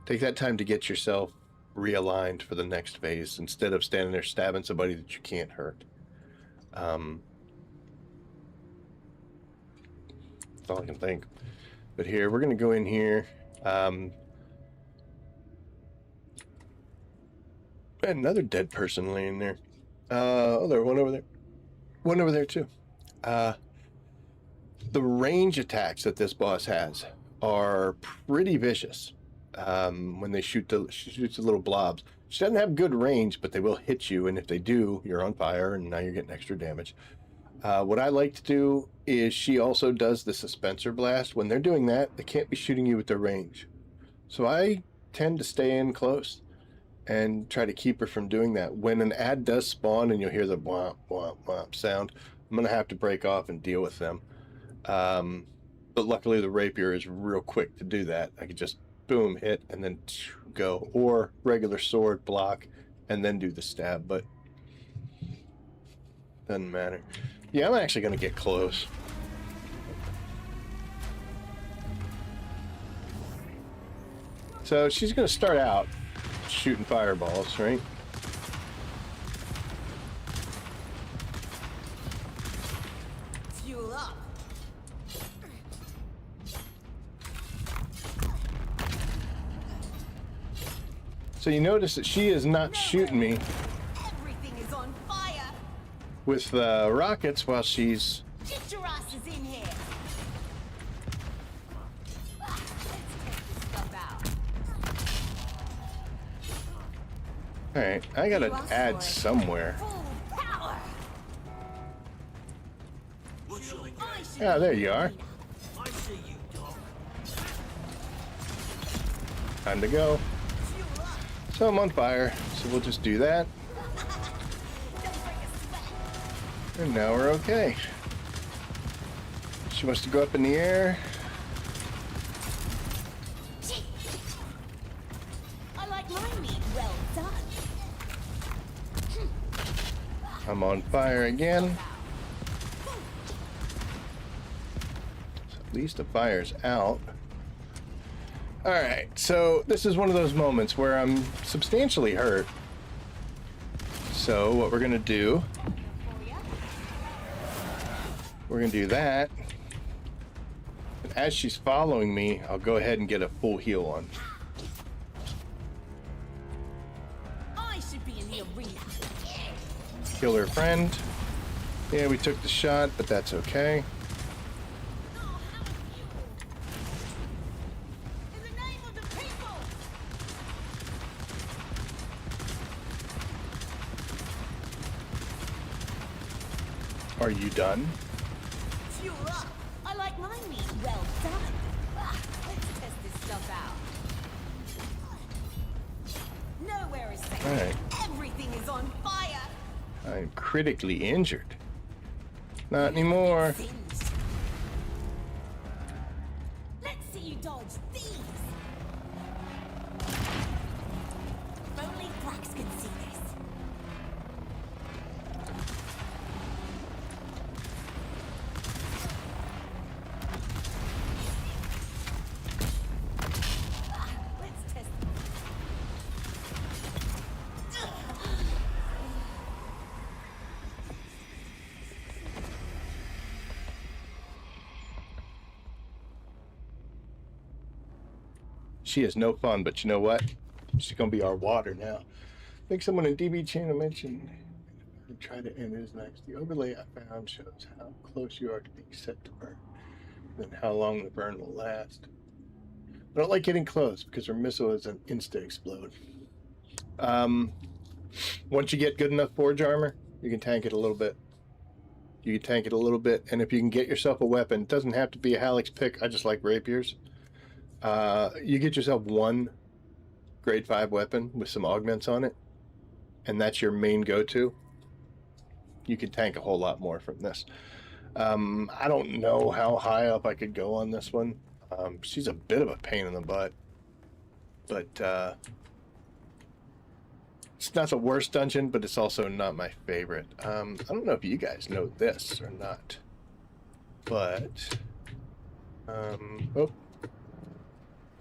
Take that time to get yourself realigned for the next phase instead of standing there stabbing somebody that you can't hurt. That's all I can think. But here, we're going to go in here. Another dead person laying there. Oh, there's one over there. One over there, too. The range attacks that this boss has are pretty vicious. When they she shoots the little blobs. She doesn't have good range, but they will hit you, and if they do, you're on fire, and now you're getting extra damage. What I like to do is she also does the dispenser blast. When they're doing that, they can't be shooting you with their range. So I tend to stay in close and try to keep her from doing that. When an ad does spawn and you'll hear the womp, womp, womp sound, I'm going to have to break off and deal with them. But luckily the rapier is real quick to do that. I could just boom, hit, and then go. Or regular sword, block, and then do the stab, but doesn't matter. Yeah, I'm actually going to get close. So she's going to start out shooting fireballs, right? Fuel up. So you notice that she is not shooting me Everything is on fire. with rockets while she's... Get your asses in here. Let's take this stuff out. Alright, I gotta add somewhere. Full power. Yeah, there you are. I see you, dog. Time to go. Fuel up. So I'm on fire, so we'll just do that. Don't break a sweat. And now we're okay. She wants to go up in the air. I like my meat well done. I'm on fire again. So at least the fire's out. Alright, so this is one of those moments where I'm substantially hurt. So what we're gonna do, we're gonna do that. And as she's following me, I'll go ahead and get a full heal on. I should be in the arena. Kill her friend. Yeah, we took the shot, but that's okay. In the name of the people. Are you done? Fuel up. I like my meat well done. Let's test this stuff out. Nowhere is safe. Alright. Everything is on fire. I'm critically injured. Not anymore. Singed. Let's see you dodge these. If only Thrax can see this. Let's test. She is no fun, but you know what? She's gonna be our water now. I think someone in DB channel mentioned try to end is nice. The overlay I found shows how close you are to being set to burn, and how long the burn will last. I don't like getting close because her missile is an insta explode. Once you get good enough forge armor, you can tank it a little bit. You can tank it a little bit, and if you can get yourself a weapon, it doesn't have to be a Halleck's pick. I just like rapiers. You get yourself one grade 5 weapon with some augments on it, and that's your main go-to. You could tank a whole lot more from this. I don't know how high up I could go on this one. She's a bit of a pain in the butt, but it's not the worst dungeon, but it's also not my favorite. I don't know if you guys know this or not, but oh,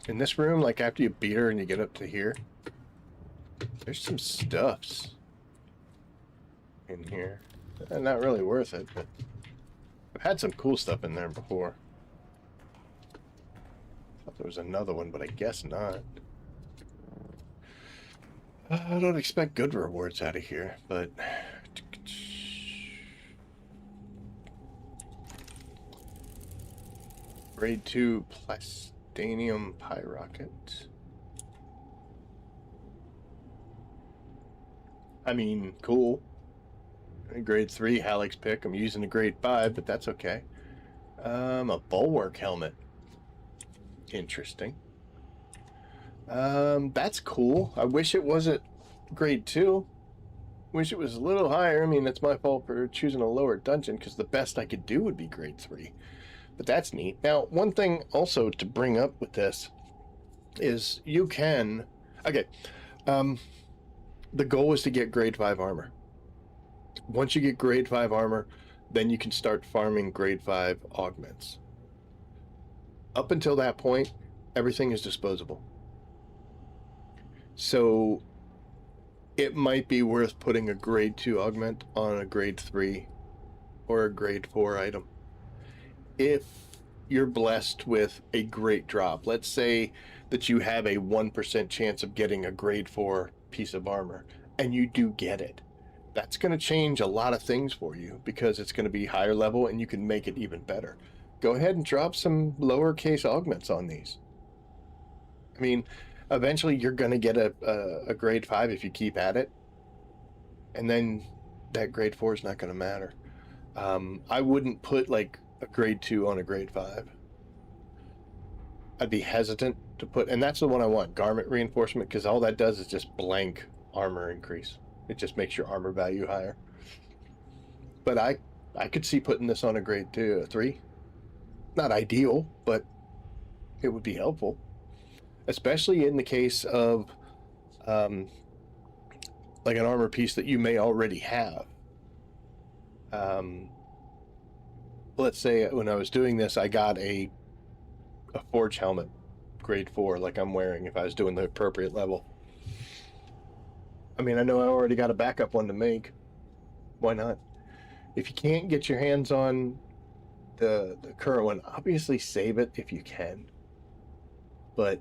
in this room, like after you beat her and you get up to here, there's some stuffs in here. Not really worth it, but I've had some cool stuff in there before. Thought there was another one, but I guess not. I don't expect good rewards out of here, but grade 2 plastanium pyrocket. I mean, cool. Grade 3 Halleck's pick. I'm using a grade 5, but that's okay. A bulwark helmet. Interesting. That's cool. I wish it wasn't grade 2. Wish it was a little higher. I mean, that's my fault for choosing a lower dungeon, because the best I could do would be grade 3. But that's neat. Now, one thing also to bring up with this is you can... Okay. The goal is to get grade 5 armor. Once you get grade 5 armor, then you can start farming grade 5 augments. Up until that point, everything is disposable. So it might be worth putting a grade 2 augment on a grade 3 or a grade 4 item. If you're blessed with a great drop, let's say that you have a 1% chance of getting a grade 4 piece of armor, and you do get it. That's going to change a lot of things for you, because it's going to be higher level and you can make it even better. Go ahead and drop some lowercase augments on these. I mean, eventually you're going to get a grade 5 if you keep at it, and then that grade 4 is not going to matter. I wouldn't put like a grade 2 on a grade 5. I'd be hesitant to put, and that's the one I want, garment reinforcement, because all that does is just blank armor increase. It just makes your armor value higher. But I could see putting this on a grade 2, 3. Not ideal, but it would be helpful. Especially in the case of like an armor piece that you may already have. Let's say when I was doing this, I got a forge helmet, grade 4, like I'm wearing if I was doing the appropriate level. I mean, I know I already got a backup one to make. Why not? If you can't get your hands on the current one, obviously save it if you can. But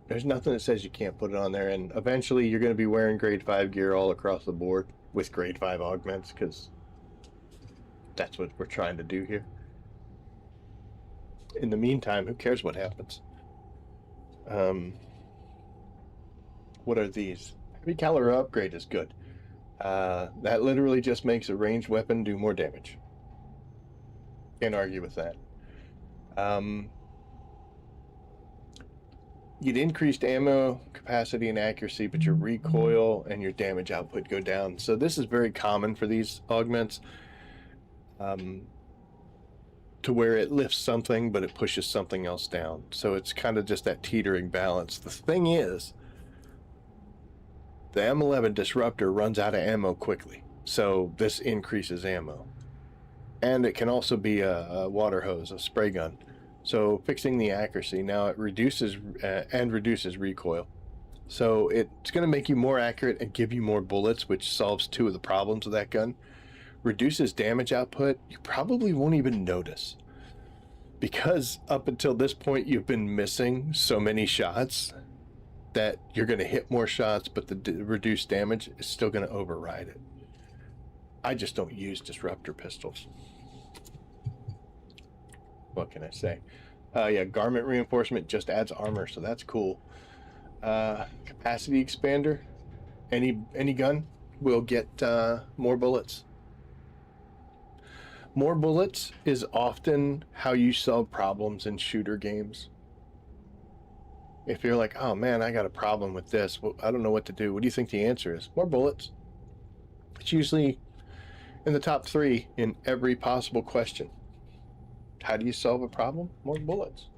there's nothing that says you can't put it on there, and eventually you're going to be wearing grade 5 gear all across the board with grade 5 augments, because that's what we're trying to do here. In the meantime, who cares what happens? What are these? Heavy caliber upgrade is good. That literally just makes a ranged weapon do more damage. Can't argue with that. You'd increased ammo capacity and accuracy, but your recoil and your damage output go down. So this is very common for these augments, to where it lifts something, but it pushes something else down. So it's kind of just that teetering balance. The thing is, the M11 Disruptor runs out of ammo quickly, so this increases ammo. And it can also be a water hose, a spray gun. So fixing the accuracy, now it reduces reduces recoil. So it's going to make you more accurate and give you more bullets, which solves 2 of the problems of that gun. Reduces damage output, you probably won't even notice. Because up until this point, you've been missing so many shots that you're going to hit more shots, but the reduced damage is still going to override it. I just don't use disruptor pistols. What can I say? Yeah, garment reinforcement just adds armor, so that's cool. Capacity expander. Any gun will get more bullets. More bullets is often how you solve problems in shooter games. If you're like, oh man, I got a problem with this, well, I don't know what to do. What do you think the answer is? More bullets. It's usually in the top 3 in every possible question. How do you solve a problem? More bullets.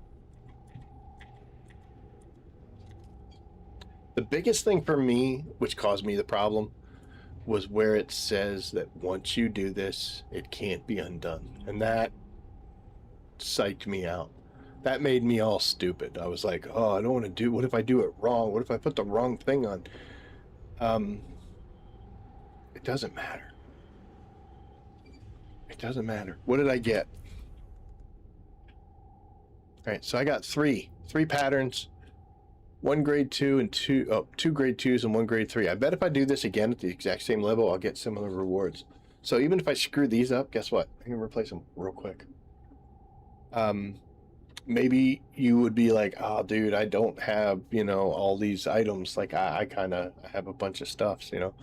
The biggest thing for me, which caused me the problem, was where it says that once you do this, it can't be undone. And that psyched me out. That made me all stupid. I was like, oh, I don't want to do, what if I do it wrong? What if I put the wrong thing on? It doesn't matter. It doesn't matter. What did I get? All right, so I got three patterns, 1 grade 2 and 2 grade 2s and 1 grade 3. I bet if I do this again at the exact same level, I'll get similar rewards. So even if I screw these up, guess what? I can replace them real quick. Maybe you would be like, oh, dude, I don't have, you know, all these items. Like I have a bunch of stuffs, you know.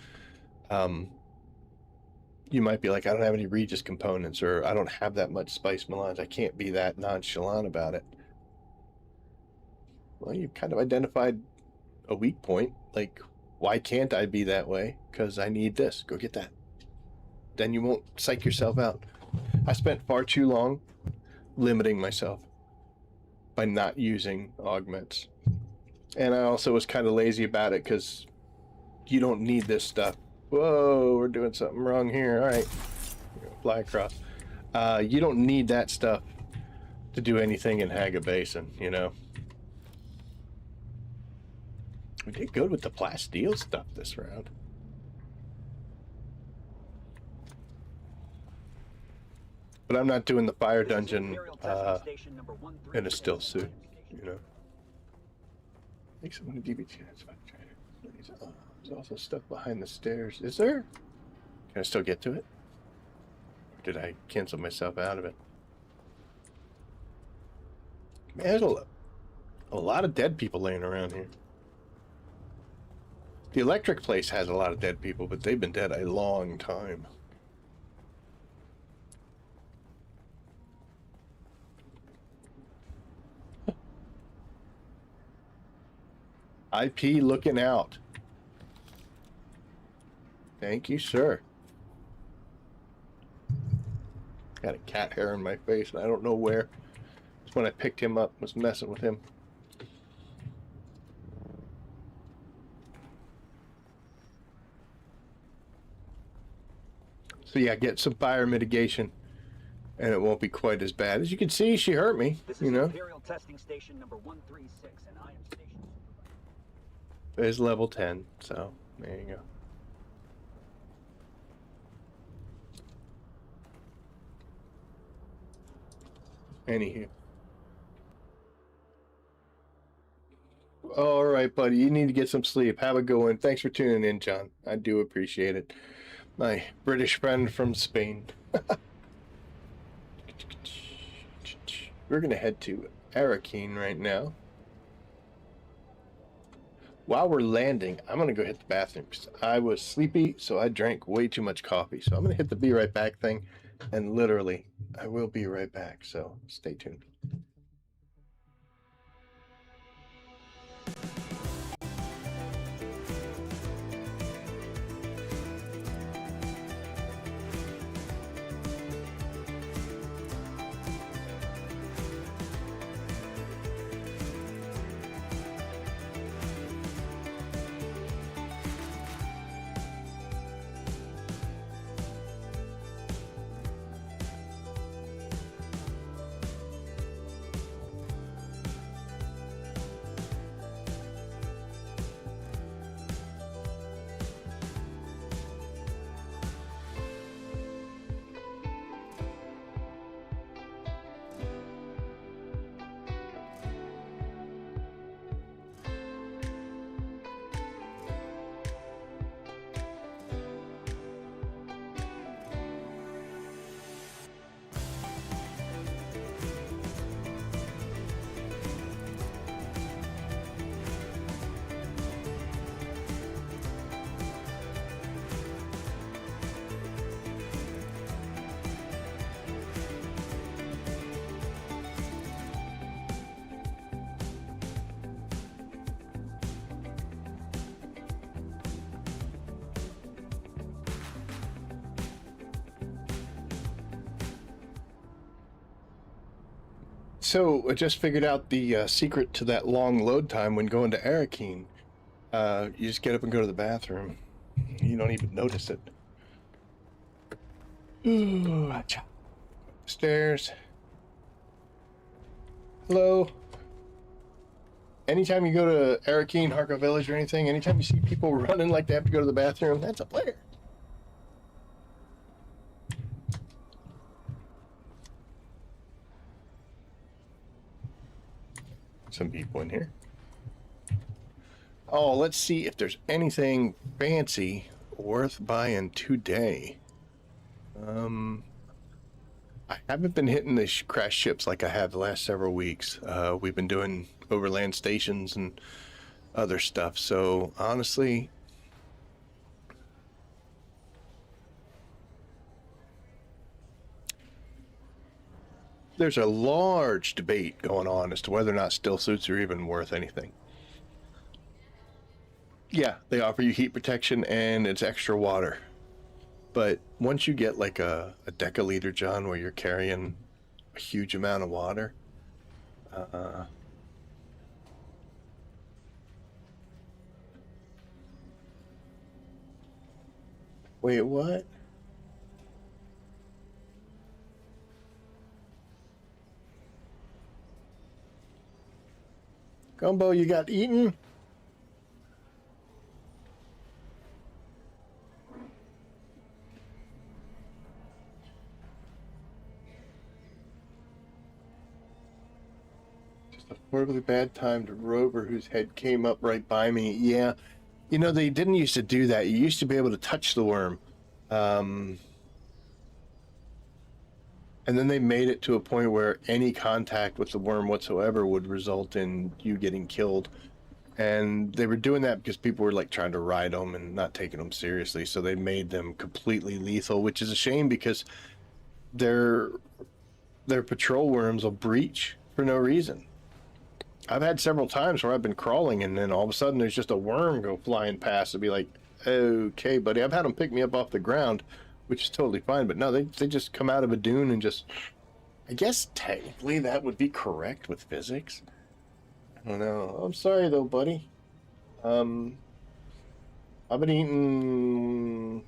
You might be like, I don't have any Regis components, or I don't have that much spice melange. I can't be that nonchalant about it. Well, you've kind of identified a weak point. Like, why can't I be that way? Because I need this. Go get that. Then you won't psych yourself out. I spent far too long limiting myself by not using augments. And I also was kind of lazy about it because you don't need this stuff. Whoa, we're doing something wrong here. All right, fly across. You don't need that stuff to do anything in Haga Basin, you know. We did good with the plasteel stuff this round. But I'm not doing the fire dungeon in a still suit, you know. Make someone a DBT. There's also stuff behind the stairs. Is there? Can I still get to it? Or did I cancel myself out of it? Man, there's a lot of dead people laying around here. The electric place has a lot of dead people, but they've been dead a long time. IP looking out. Thank you, sir. Got a cat hair in my face, and I don't know where. It's when I picked him up, was messing with him. So yeah, get some fire mitigation, and it won't be quite as bad. As you can see, she hurt me, you know. Imperial testing station number 136, and I am station. There's level 10, so there you go. Anywho. All right, buddy. You need to get some sleep. Have a good one. Thanks for tuning in, John. I do appreciate it. My British friend from Spain. We're going to head to Arakeen right now. While we're landing, I'm going to go hit the bathroom because I was sleepy, so I drank way too much coffee. So I'm going to hit the be right back thing, and literally, I will be right back. So stay tuned. So I just figured out the secret to that long load time when going to Arakeen. You just get up and go to the bathroom. You don't even notice it. Ooh, gotcha. Stairs. Hello. Anytime you go to Arakeen, Harko Village, or anything, anytime you see people running like they have to go to the bathroom, that's a player. Some people in here. Oh, let's see if there's anything fancy worth buying today. I haven't been hitting the crash ships like I have the last several weeks. We've been doing overland stations and other stuff. So honestly, there's a large debate going on as to whether or not still suits are even worth anything. Yeah, they offer you heat protection and it's extra water. But once you get like a decaliter, John, where you're carrying a huge amount of water, wait, what? Gumbo, you got eaten? Just a horribly bad time to Rover, whose head came up right by me. Yeah. You know, they didn't used to do that. You used to be able to touch the worm. And then they made it to a point where any contact with the worm whatsoever would result in you getting killed. And they were doing that because people were like trying to ride them and not taking them seriously. So they made them completely lethal, which is a shame because their patrol worms will breach for no reason. I've had several times where I've been crawling and then all of a sudden there's just a worm go flying past and be like, okay, buddy. I've had them pick me up off the ground, which is totally fine. But no, they just come out of a dune and just, I guess technically that would be correct with physics. I don't know. I'm sorry though, buddy. I've been eaten,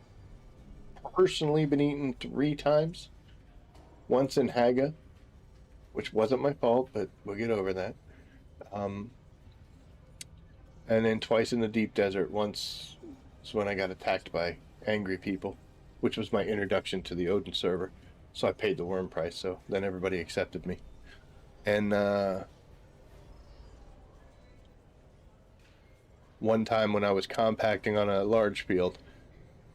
personally been eaten 3 times. Once in Haga, which wasn't my fault, but we'll get over that. And then twice in the deep desert. Once was when I got attacked by angry people, which was my introduction to the Odin server. So I paid the worm price, so then everybody accepted me. And one time when I was compacting on a large field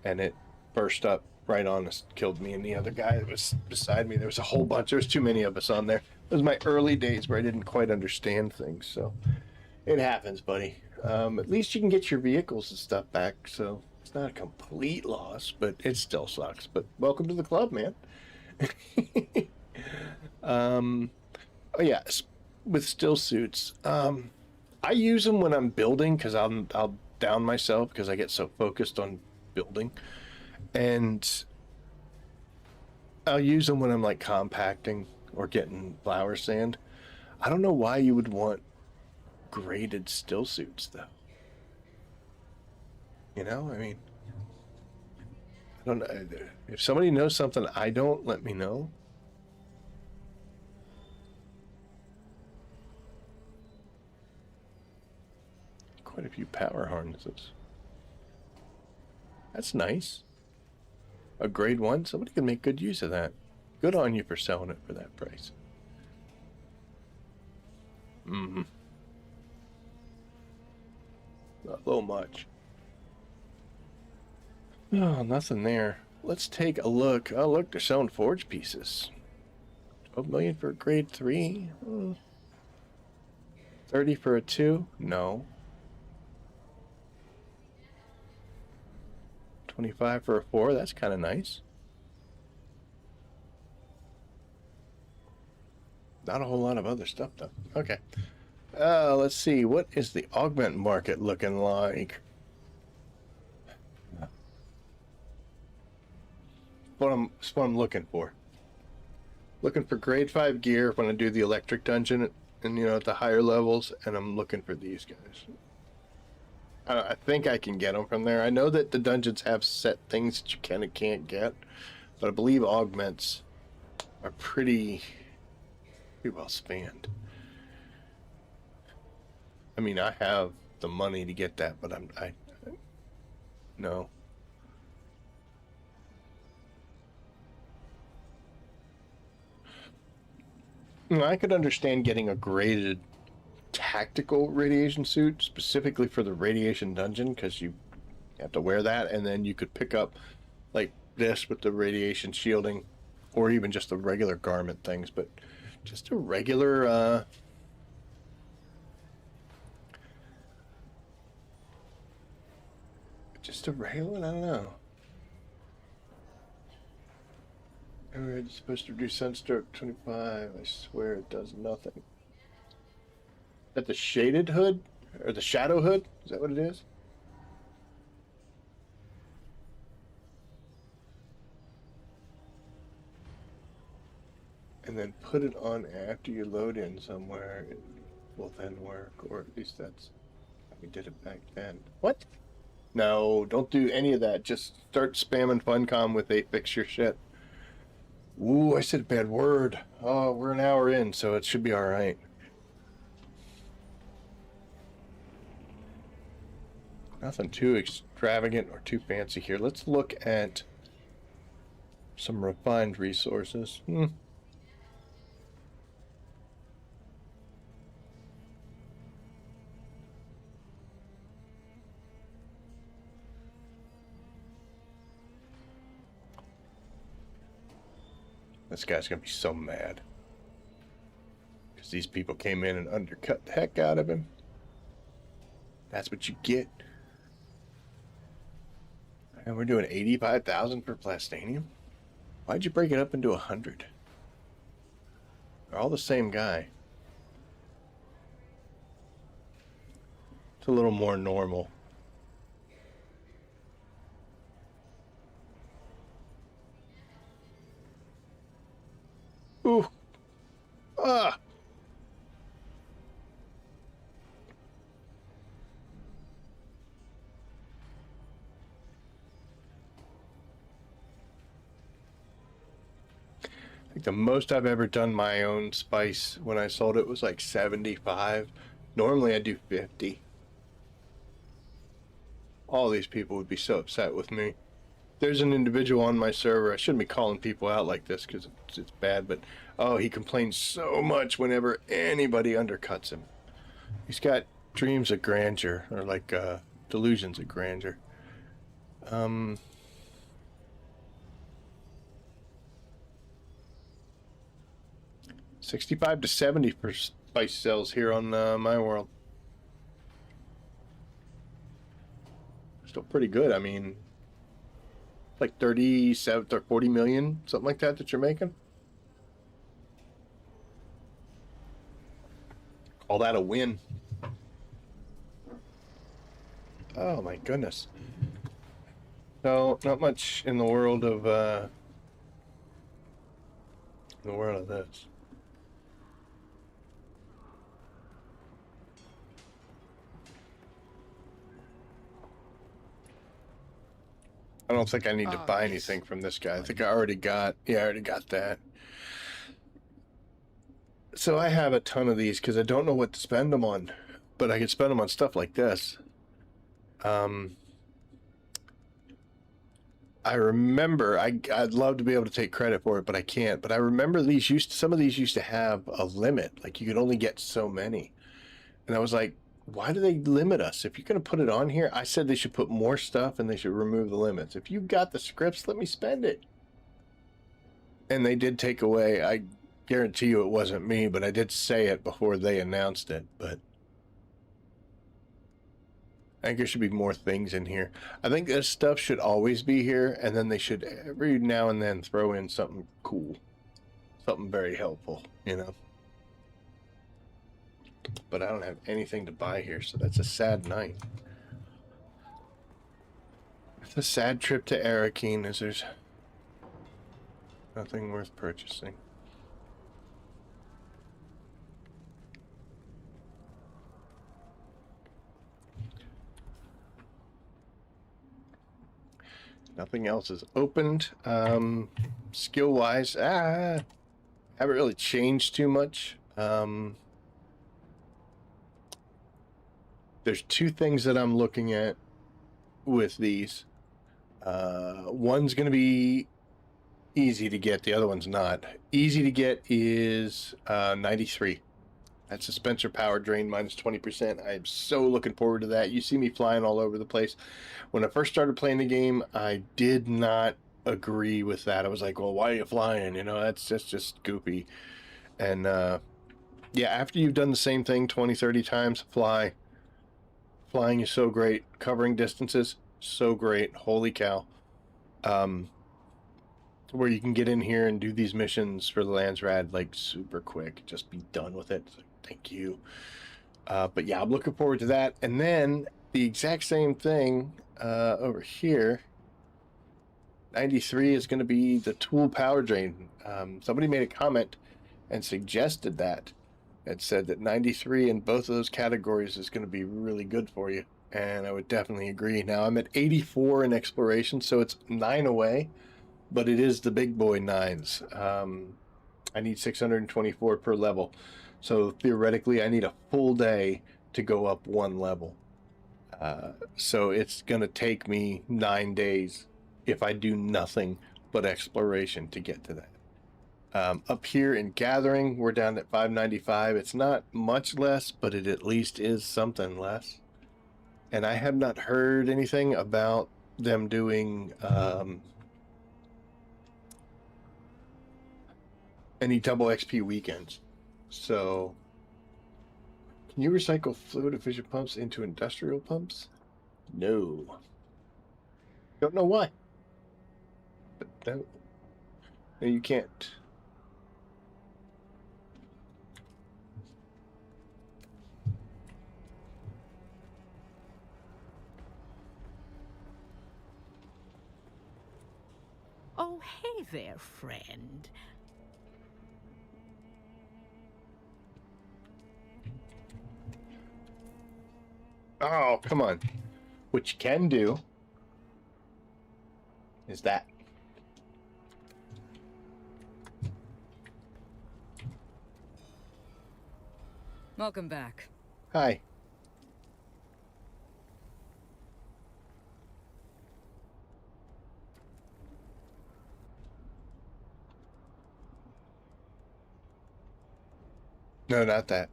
and it burst up right on us, killed me and the other guy that was beside me. There was a whole bunch. There was too many of us on there. It was my early days where I didn't quite understand things, so it happens, buddy. At least you can get your vehicles and stuff back, so it's not a complete loss, but it still sucks. But welcome to the club, man. Oh yeah, with still suits. I use them when I'm building because I'll down myself because I get so focused on building, and I'll use them when I'm like compacting or getting flower sand. I don't know why you would want graded still suits though. You know, I mean, I don't know. If somebody knows something I don't, let me know. Quite a few power harnesses. That's nice. A grade 1? Somebody can make good use of that. Good on you for selling it for that price. Mm-hmm. Not a little much. Oh, nothing there. Let's take a look. Oh, look, they're selling forge pieces. 12 million for a grade 3? 30 for a 2? No. 25 for a 4? That's kind of nice. Not a whole lot of other stuff, though. Okay. Let's see. What is the augment market looking like? What I'm looking for. Looking for grade 5 gear when I do the electric dungeon and, you know, at the higher levels, and I'm looking for these guys. I think I can get them from there. I know that the dungeons have set things that you can and can't get, but I believe augments are pretty well spanned. I mean, I have the money to get that, but no. You know, I could understand getting a graded tactical radiation suit specifically for the radiation dungeon, because you have to wear that, and then you could pick up like this with the radiation shielding, or even just the regular garment things. But just a regular just a regular one, I don't know. It's supposed to reduce sunstroke 25. I swear it does nothing. Is that the shaded hood? Or the shadow hood? Is that what it is? And then put it on after you load in somewhere. It will then work. Or at least that's how we did it back then. What? No, don't do any of that. Just start spamming Funcom with fix your shit. Ooh, I said a bad word. Oh, we're an hour in, so it should be alright. Nothing too extravagant or too fancy here. Let's look at some refined resources. This guy's gonna be so mad because these people came in and undercut the heck out of him. That's what you get. And we're doing 85,000 for plastanium. Why'd you break it up into 100? They're all the same guy. It's a little more normal. Ooh. Ah. I think the most I've ever done my own spice when I sold it was like 75. Normally I do 50. All these people would be so upset with me. There's an individual on my server. I shouldn't be calling people out like this because it's bad, but oh, he complains so much whenever anybody undercuts him. He's got dreams of grandeur, or like delusions of grandeur. 65 to 70 for spice sales here on my world. Still pretty good. I mean, like 37 or 40 million, something like that you're making. Call that a win. Oh my goodness. So not much in the world of this. I don't think I need to buy anything from this guy. I think I already got, I already got that. So I have a ton of these because I don't know what to spend them on, but I could spend them on stuff like this. I remember, I'd love to be able to take credit for it, but I can't. But I remember some of these used to have a limit, like you could only get so many. And I was like, why do they limit us? If you're going to put it on here, I said they should put more stuff and they should remove the limits. If you've got the scripts, let me spend it. And they did take away, I guarantee you it wasn't me, but I did say it before they announced it. But I think there should be more things in here. I think this stuff should always be here, and then they should every now and then throw in something cool. Something very helpful, you know? But I don't have anything to buy here, so that's a sad night. It's a sad trip to Arakeen, as there's nothing worth purchasing. Nothing else is opened. Skill-wise, haven't really changed too much. There's two things that I'm looking at with these. One's going to be easy to get. The other one's not. Easy to get is 93. That's a Spencer power drain minus 20%. I'm so looking forward to that. You see me flying all over the place. When I first started playing the game, I did not agree with that. I was like, well, why are you flying? You know, that's just goopy. And yeah, after you've done the same thing 20, 30 times, fly. Flying is so great. Covering distances, so great. Holy cow. Where you can get in here and do these missions for the Landsraad like super quick. Just be done with it. Thank you. But yeah, I'm looking forward to that. And then the exact same thing over here. 93 is going to be the tool power drain. Somebody made a comment and suggested that. It said that 93 in both of those categories is going to be really good for you. And I would definitely agree. Now, I'm at 84 in exploration, so it's 9 away. But it is the big boy 9s. I need 624 per level. So theoretically, I need a full day to go up 1 level. So it's going to take me 9 days if I do nothing but exploration to get to that. Up here in gathering, we're down at 595. It's not much less, but it at least is something less. And I have not heard anything about them doing any double XP weekends. So, can you recycle fluid efficient pumps into industrial pumps? No. Don't know why. But no, you can't. Oh, hey there, friend. Oh, come on. What you can do is that. Welcome back. Hi. No, not that.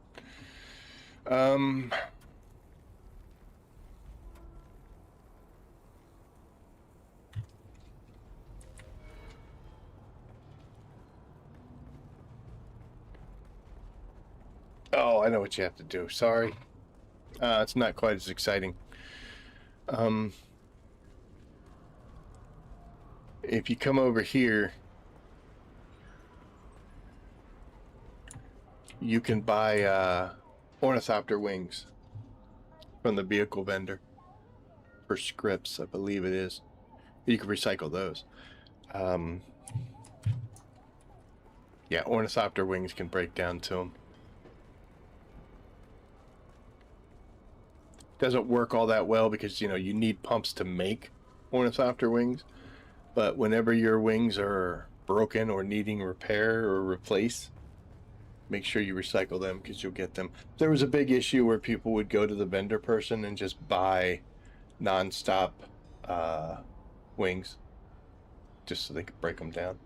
Oh, I know what you have to do. Sorry. It's not quite as exciting. If you come over here, you can buy ornithopter wings from the vehicle vendor for scripts, I believe it is. You can recycle those. Yeah, ornithopter wings can break down to them. Doesn't work all that well because, you know, you need pumps to make ornithopter wings. But whenever your wings are broken or needing repair or replace, make sure you recycle them because you'll get them. There was a big issue where people would go to the vendor person and just buy non-stop wings just so they could break them down.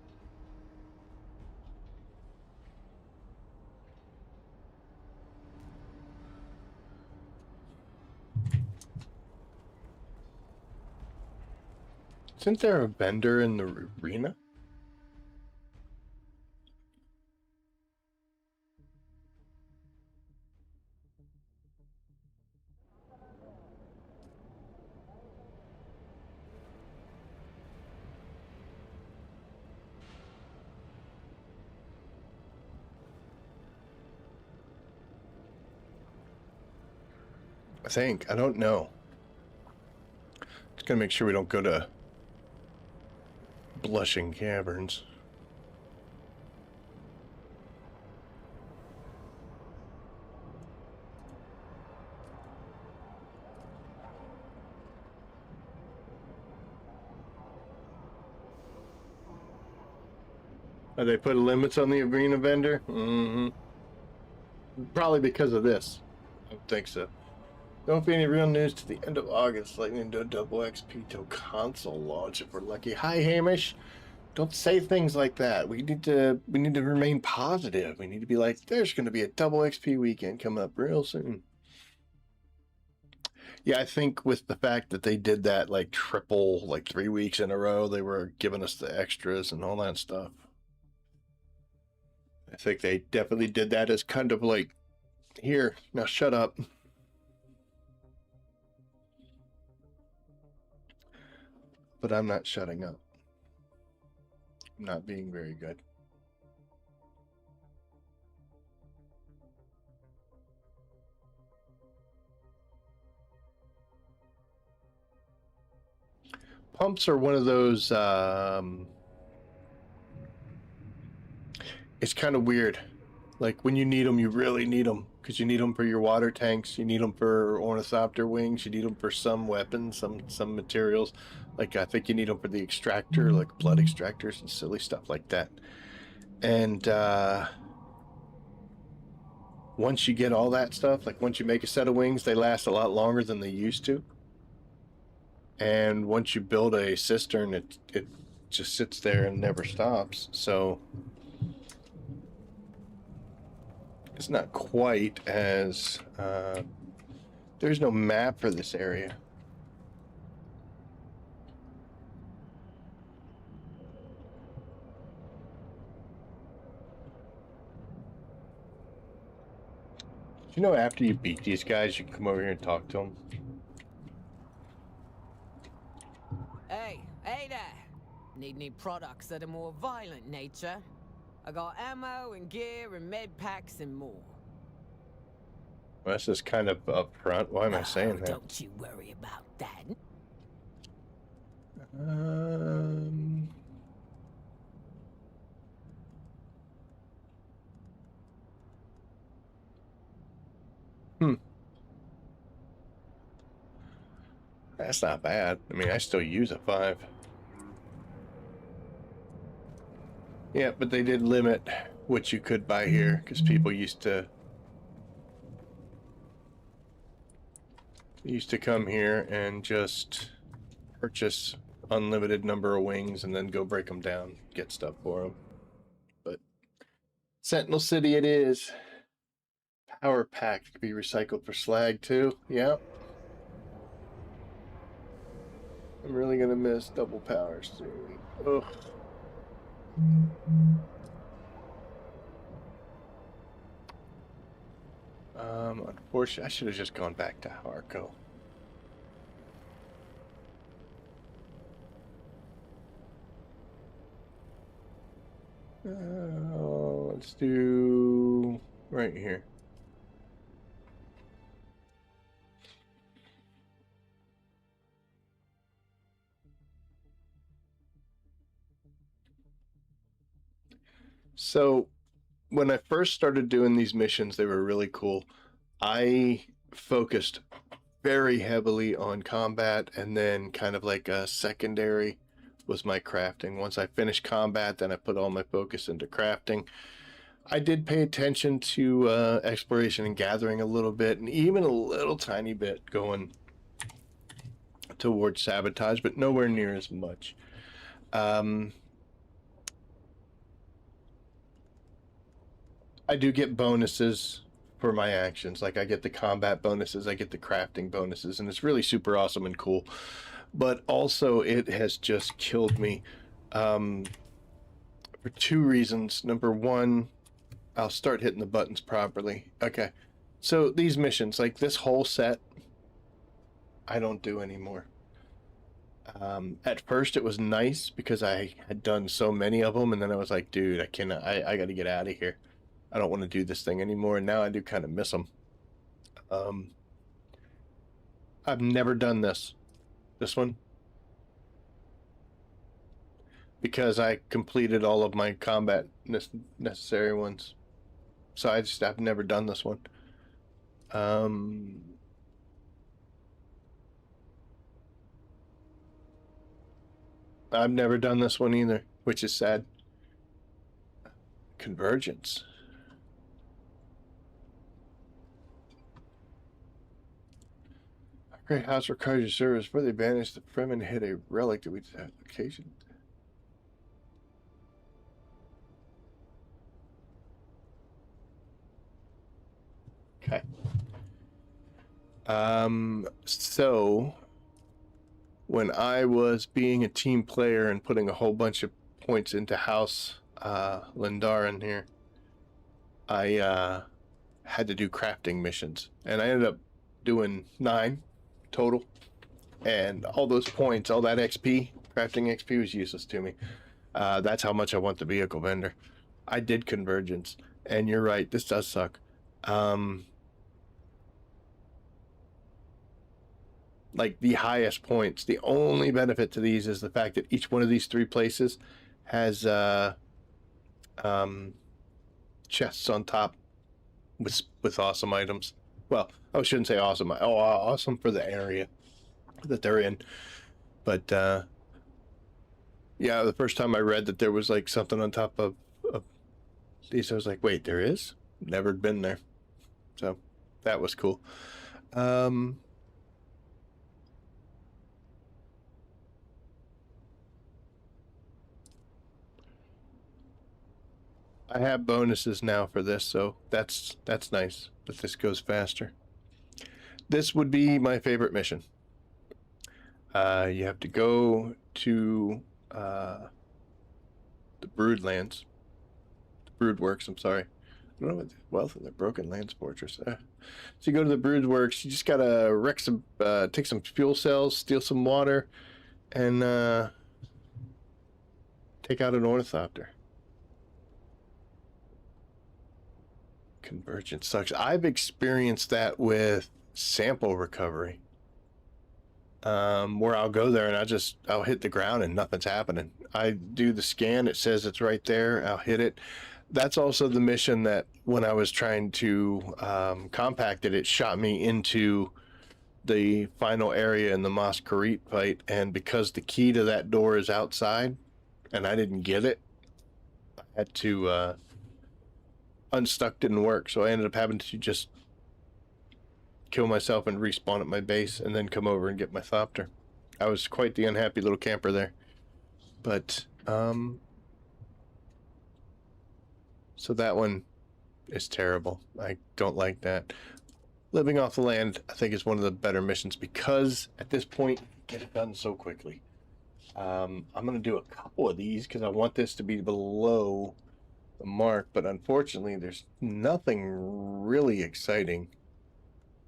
Isn't there a vendor in the arena? I think. I don't know. Just gotta make sure we don't go to Blushing Caverns. They put limits on the arena vendor? Mm-hmm. Probably because of this. I would think so. Don't be any real news to the end of August. Likely to do a double XP to console launch if we're lucky. Hi, Hamish. Don't say things like that. We need to remain positive. We need to be like, there's going to be a double XP weekend coming up real soon. Yeah, I think with the fact that they did that like triple, like 3 weeks in a row, they were giving us the extras and all that stuff. I think they definitely did that as kind of like, here, now shut up. But I'm not shutting up. I'm not being very good. Pumps are one of those, it's kind of weird. Like when you need them, you really need them because you need them for your water tanks. You need them for ornithopter wings. You need them for some weapons, some materials. Like I think you need them for the extractor, like blood extractors and silly stuff like that. And once you get all that stuff, like once you make a set of wings, they last a lot longer than they used to. And once you build a cistern, it just sits there and never stops. So it's not quite as there's no map for this area. You know, after you beat these guys, you can come over here and talk to them. Hey there! Need any products of a more violent nature? I got ammo and gear and med packs and more. Well, this is kind of upfront. Why am I saying that? Don't you worry about that. That's not bad. I mean, I still use a 5. Yeah, but they did limit what you could buy here because people used to come here and just purchase unlimited number of wings and then go break them down, get stuff for them. But Sentinel City it is. Power pack could be recycled for slag too. Yep. I'm really gonna miss double powers soon. Ugh. Unfortunately, I should have just gone back to Harco. Let's do right here. So when I first started doing these missions, they were really cool. I focused very heavily on combat, and then kind of like a secondary was my crafting. Once I finished combat, then I put all my focus into crafting. I did pay attention to exploration and gathering a little bit, and even a little tiny bit going towards sabotage, but nowhere near as much. I do get bonuses for my actions. Like I get the combat bonuses, I get the crafting bonuses, and it's really super awesome and cool. But also it has just killed me for 2 reasons. Number one, I'll start hitting the buttons properly. Okay. So these missions, like this whole set, I don't do anymore. At first it was nice because I had done so many of them, and then I was like, dude, I cannot, I got to get out of here. I don't want to do this thing anymore, and now I do kind of miss them. I've never done this one, because I completed all of my combat necessary ones. So I've never done this one. I've never done this one either, which is sad. Convergence. Great house requires your service. For the advantage, the Fremen hit a relic that we have occasion. Okay. So when I was being a team player and putting a whole bunch of points into House Lindarin here, I had to do crafting missions, and I ended up doing 9 total, and all those points, all that XP, crafting XP, was useless to me. That's how much I want the vehicle vendor. I did convergence, and you're right, this does suck. Like the highest points, the only benefit to these is the fact that each one of these 3 places has chests on top with awesome items. Well, I shouldn't say awesome. Oh, awesome for the area that they're in. But yeah, the first time I read that there was like something on top of these, I was like, wait, there is? Never been there. So that was cool. I have bonuses now for this, so that's nice that this goes faster. This would be my favorite mission. You have to go to the Broodlands. The Broodworks, I'm sorry. I don't know what the Wealth of the Broken Lands Fortress. So you go to the Broodworks, you just gotta wreck some, take some fuel cells, steal some water, and take out an ornithopter. Convergence sucks. I've experienced that with sample recovery, where I'll go there and I'll hit the ground and nothing's happening. I do the scan, it says it's right there, I'll hit it. That's also the mission that when I was trying to compact it, it shot me into the final area in the Mos Karit fight, and because the key to that door is outside and I didn't get it, I had to unstuck, didn't work, so I ended up having to just kill myself and respawn at my base and then come over and get my Thopter. I was quite the unhappy little camper there. But so that one is terrible. I don't like that. Living off the land, I think, is one of the better missions because at this point get it done so quickly. I'm gonna do a couple of these because I want this to be below the mark, but unfortunately there's nothing really exciting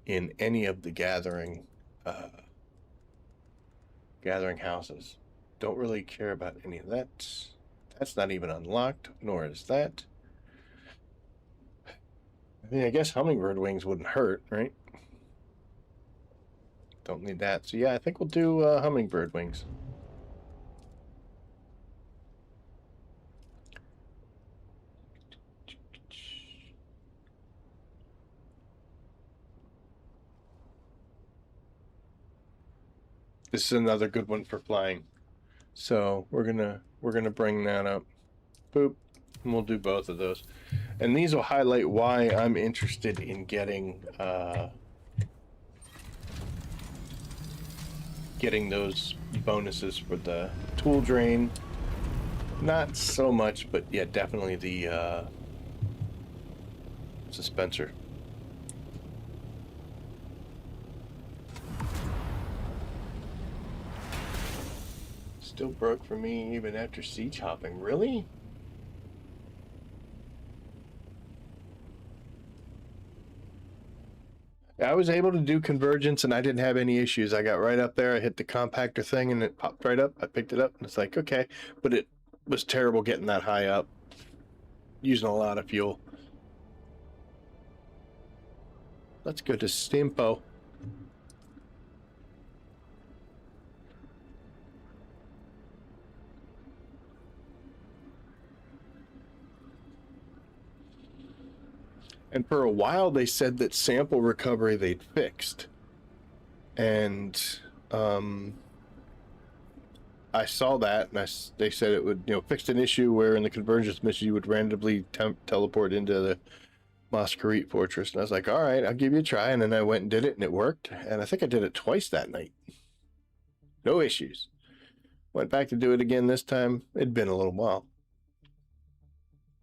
in any of the gathering houses. Don't really care about any of that. That's not even unlocked, nor is that. I mean, I guess hummingbird wings wouldn't hurt, right? Don't need that. So yeah, I think we'll do hummingbird wings. This is another good one for flying. So we're gonna bring that up. Boop. And we'll do both of those. And these will highlight why I'm interested in getting those bonuses for the tool drain. Not so much, but yeah, definitely the dispenser. Still broke for me even after siege hopping. Really? I was able to do convergence and I didn't have any issues. I got right up there, I hit the compactor thing and it popped right up. I picked it up and it's like, okay. But it was terrible getting that high up. Using a lot of fuel. Let's go to Stimpo. And for a while, they said that sample recovery they'd fixed. And I saw that, and they said it would, fix an issue where in the convergence mission you would randomly teleport into the Masquerite Fortress. And I was like, all right, I'll give you a try. And then I went and did it, and it worked. And I think I did it twice that night. No issues. Went back to do it again this time. It'd been a little while.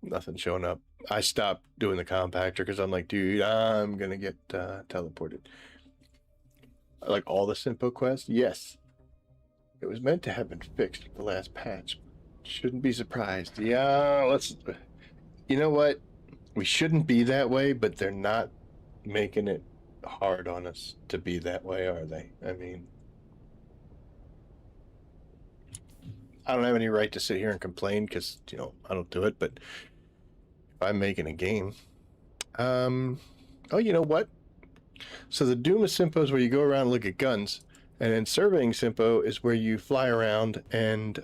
Nothing showing up. I stopped doing the compactor because I'm like, dude, I'm going to get teleported. Like all the Simpo quests? Yes. It was meant to have been fixed at the last patch. Shouldn't be surprised. Yeah, let's... You know what? We shouldn't be that way, but they're not making it hard on us to be that way, are they? I mean... I don't have any right to sit here and complain because, I don't do it, but if I'm making a game... Oh, you know what? So the Doom of Simpo is where you go around and look at guns, and then Surveying Simpo is where you fly around and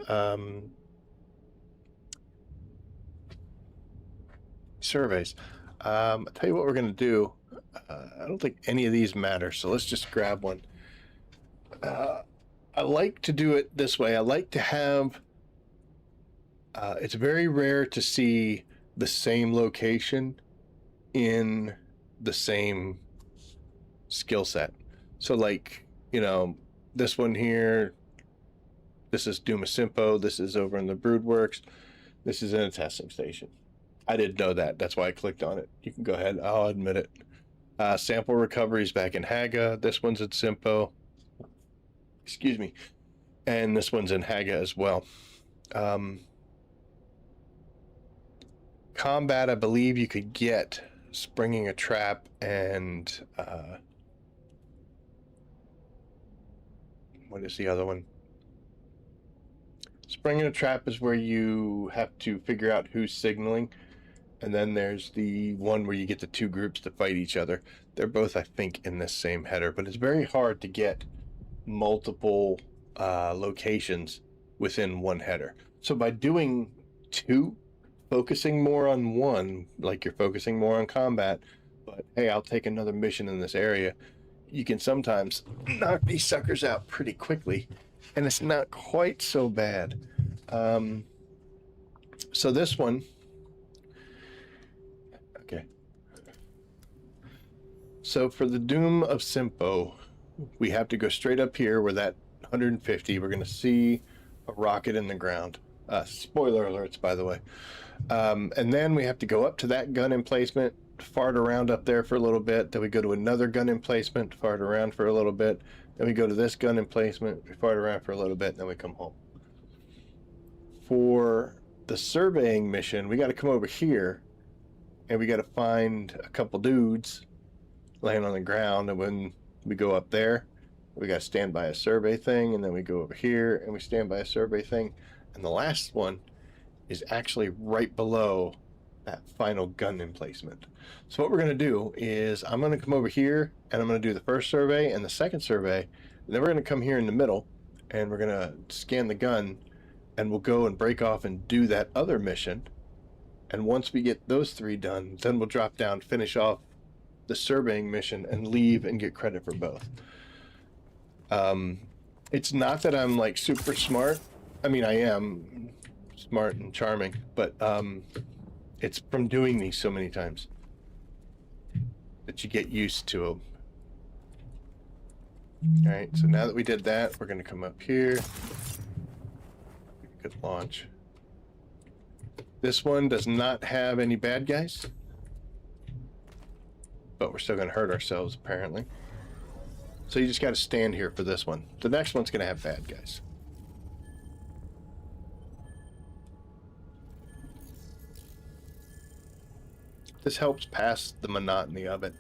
surveys. I'll tell you what we're going to do. I don't think any of these matter, so let's just grab one. I like to do it this way. I like to have... it's very rare to see the same location in the same skill set. So like, this one here, this is Doom of Simpo, this is over in the Broodworks, this is in a testing station. I didn't know that. That's why I clicked on it. You can go ahead. I'll admit it. Sample recoveries back in Haga. This one's at Simpo. Excuse me. And this one's in Haga as well. Combat, I believe you could get springing a trap and what is the other one? Springing a trap is where you have to figure out who's signaling, and then there's the one where you get the two groups to fight each other. They're both, I think, in this same header, but it's very hard to get multiple locations within one header. So by doing two, focusing more on one, like you're focusing more on combat, but hey, I'll take another mission in this area, you can sometimes knock these suckers out pretty quickly, and it's not quite so bad. So this one, okay. So for the Doom of Simpo, we have to go straight up here where that 150, we're going to see a rocket in the ground. Spoiler alerts, by the way. And then we have to go up to that gun emplacement, fart around up there for a little bit. Then we go to another gun emplacement, fart around for a little bit. Then we go to this gun emplacement, we fart around for a little bit, and then we come home. For the surveying mission, we got to come over here, and we got to find a couple dudes laying on the ground. And when we go up there, we got to stand by a survey thing, and then we go over here, and we stand by a survey thing. And the last one is actually right below that final gun emplacement. So what we're going to do is I'm going to come over here, and I'm going to do the first survey and the second survey, and then we're going to come here in the middle, and we're going to scan the gun, and we'll go and break off and do that other mission. And once we get those three done, then we'll drop down, finish off the surveying mission, and leave and get credit for both. It's not that I'm like super smart. I mean, I am smart and charming, but it's from doing these so many times that you get used to them. All right, so now that we did that, we're going to come up here. Good launch. This one does not have any bad guys, but we're still going to hurt ourselves, apparently. So you just got to stand here for this one. The next one's going to have bad guys. This helps pass the monotony of it.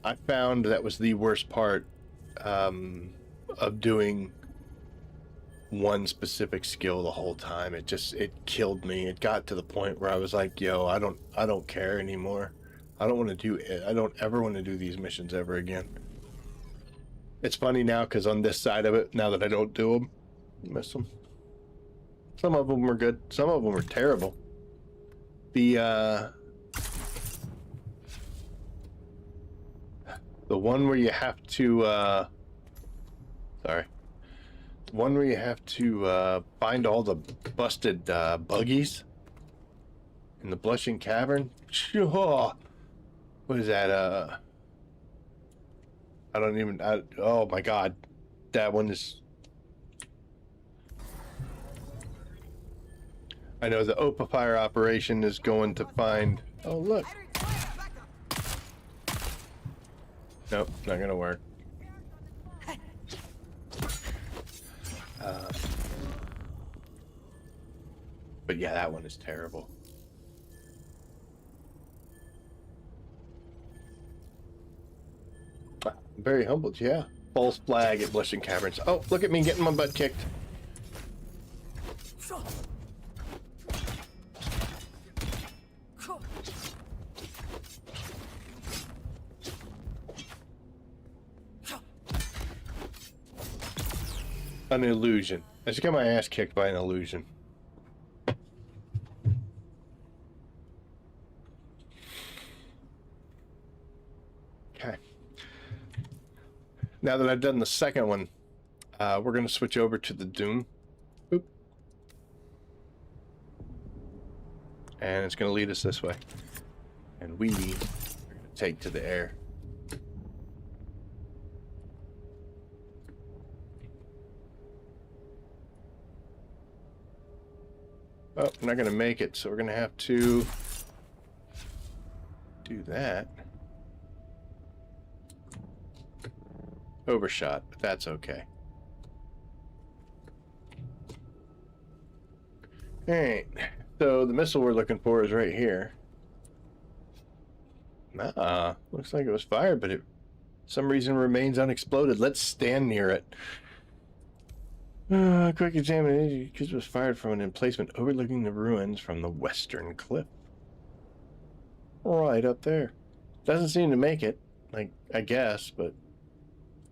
I found that was the worst part of doing one specific skill the whole time. It killed me. It got to the point where I was like, yo, I don't care anymore. I don't want to do it. I don't ever want to do these missions ever again. It's funny now because on this side of it, now that I don't do them, I miss them. Some of them were good. Some of them were terrible. The one where you have to, the one where you have to find all the busted buggies in the Blushing Cavern. Sure. What is that? I don't even. Oh my god, that one is. I know the Opa-Fire operation is going to find. Oh look. Nope, not gonna work. But yeah, that one is terrible. I'm very humbled, yeah. False flag at Blushing Caverns. Oh, look at me getting my butt kicked. An illusion. I just got my ass kicked by an illusion. Okay. Now that I've done the second one, we're going to switch over to the Dune. Oop. And it's going to lead us this way. And we are going to take to the air. Oh, we're not going to make it, so we're going to have to do that. Overshot, but that's okay. Alright, so the missile we're looking for is right here. Nah, looks like it was fired, but it for some reason remains unexploded. Let's stand near it. Quick examination, because it was fired from an emplacement overlooking the ruins from the western cliff. Right up there. Doesn't seem to make it, like, I guess, but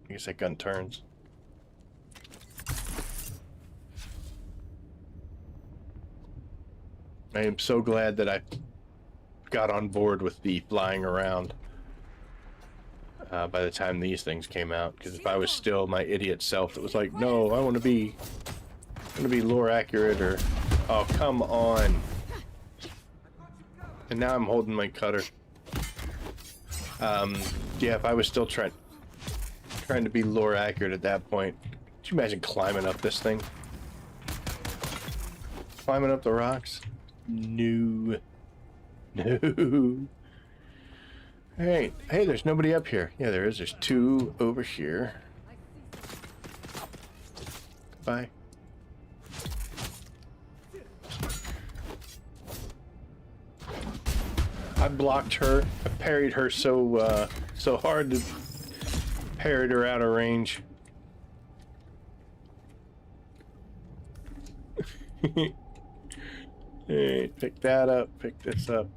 I guess that gun turns. I am so glad that I got on board with the flying around by the time these things came out, because if I was still my idiot self that was like, no, I want to be lore accurate, or oh, come on. And now I'm holding my cutter. Yeah, if I was still trying to be lore accurate at that point, could you imagine climbing up this thing? Climbing up the rocks? No. No. Hey, there's nobody up here. Yeah, there is. There's two over here. Bye. I blocked her. I parried her so hard to parried her out of range. Hey, pick that up. Pick this up.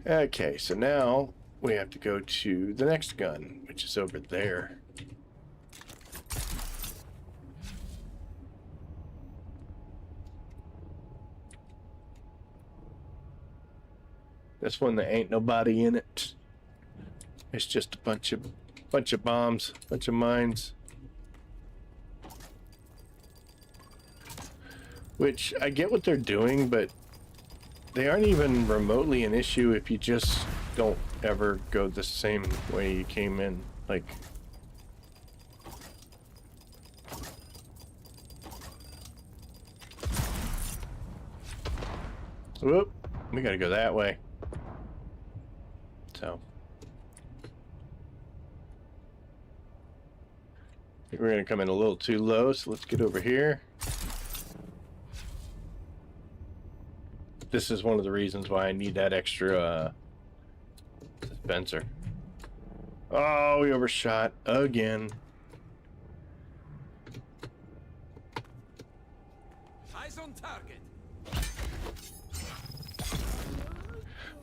Okay, so now we have to go to the next gun, which is over there. This one, there ain't nobody in it. It's just a bunch of bombs, bunch of mines. Which I get what they're doing, but they aren't even remotely an issue if you just don't ever go the same way you came in. Like, whoop, we gotta go that way. So, I think we're gonna come in a little too low, so let's get over here. This is one of the reasons why I need that extra dispenser. Oh, we overshot again. Eyes on target.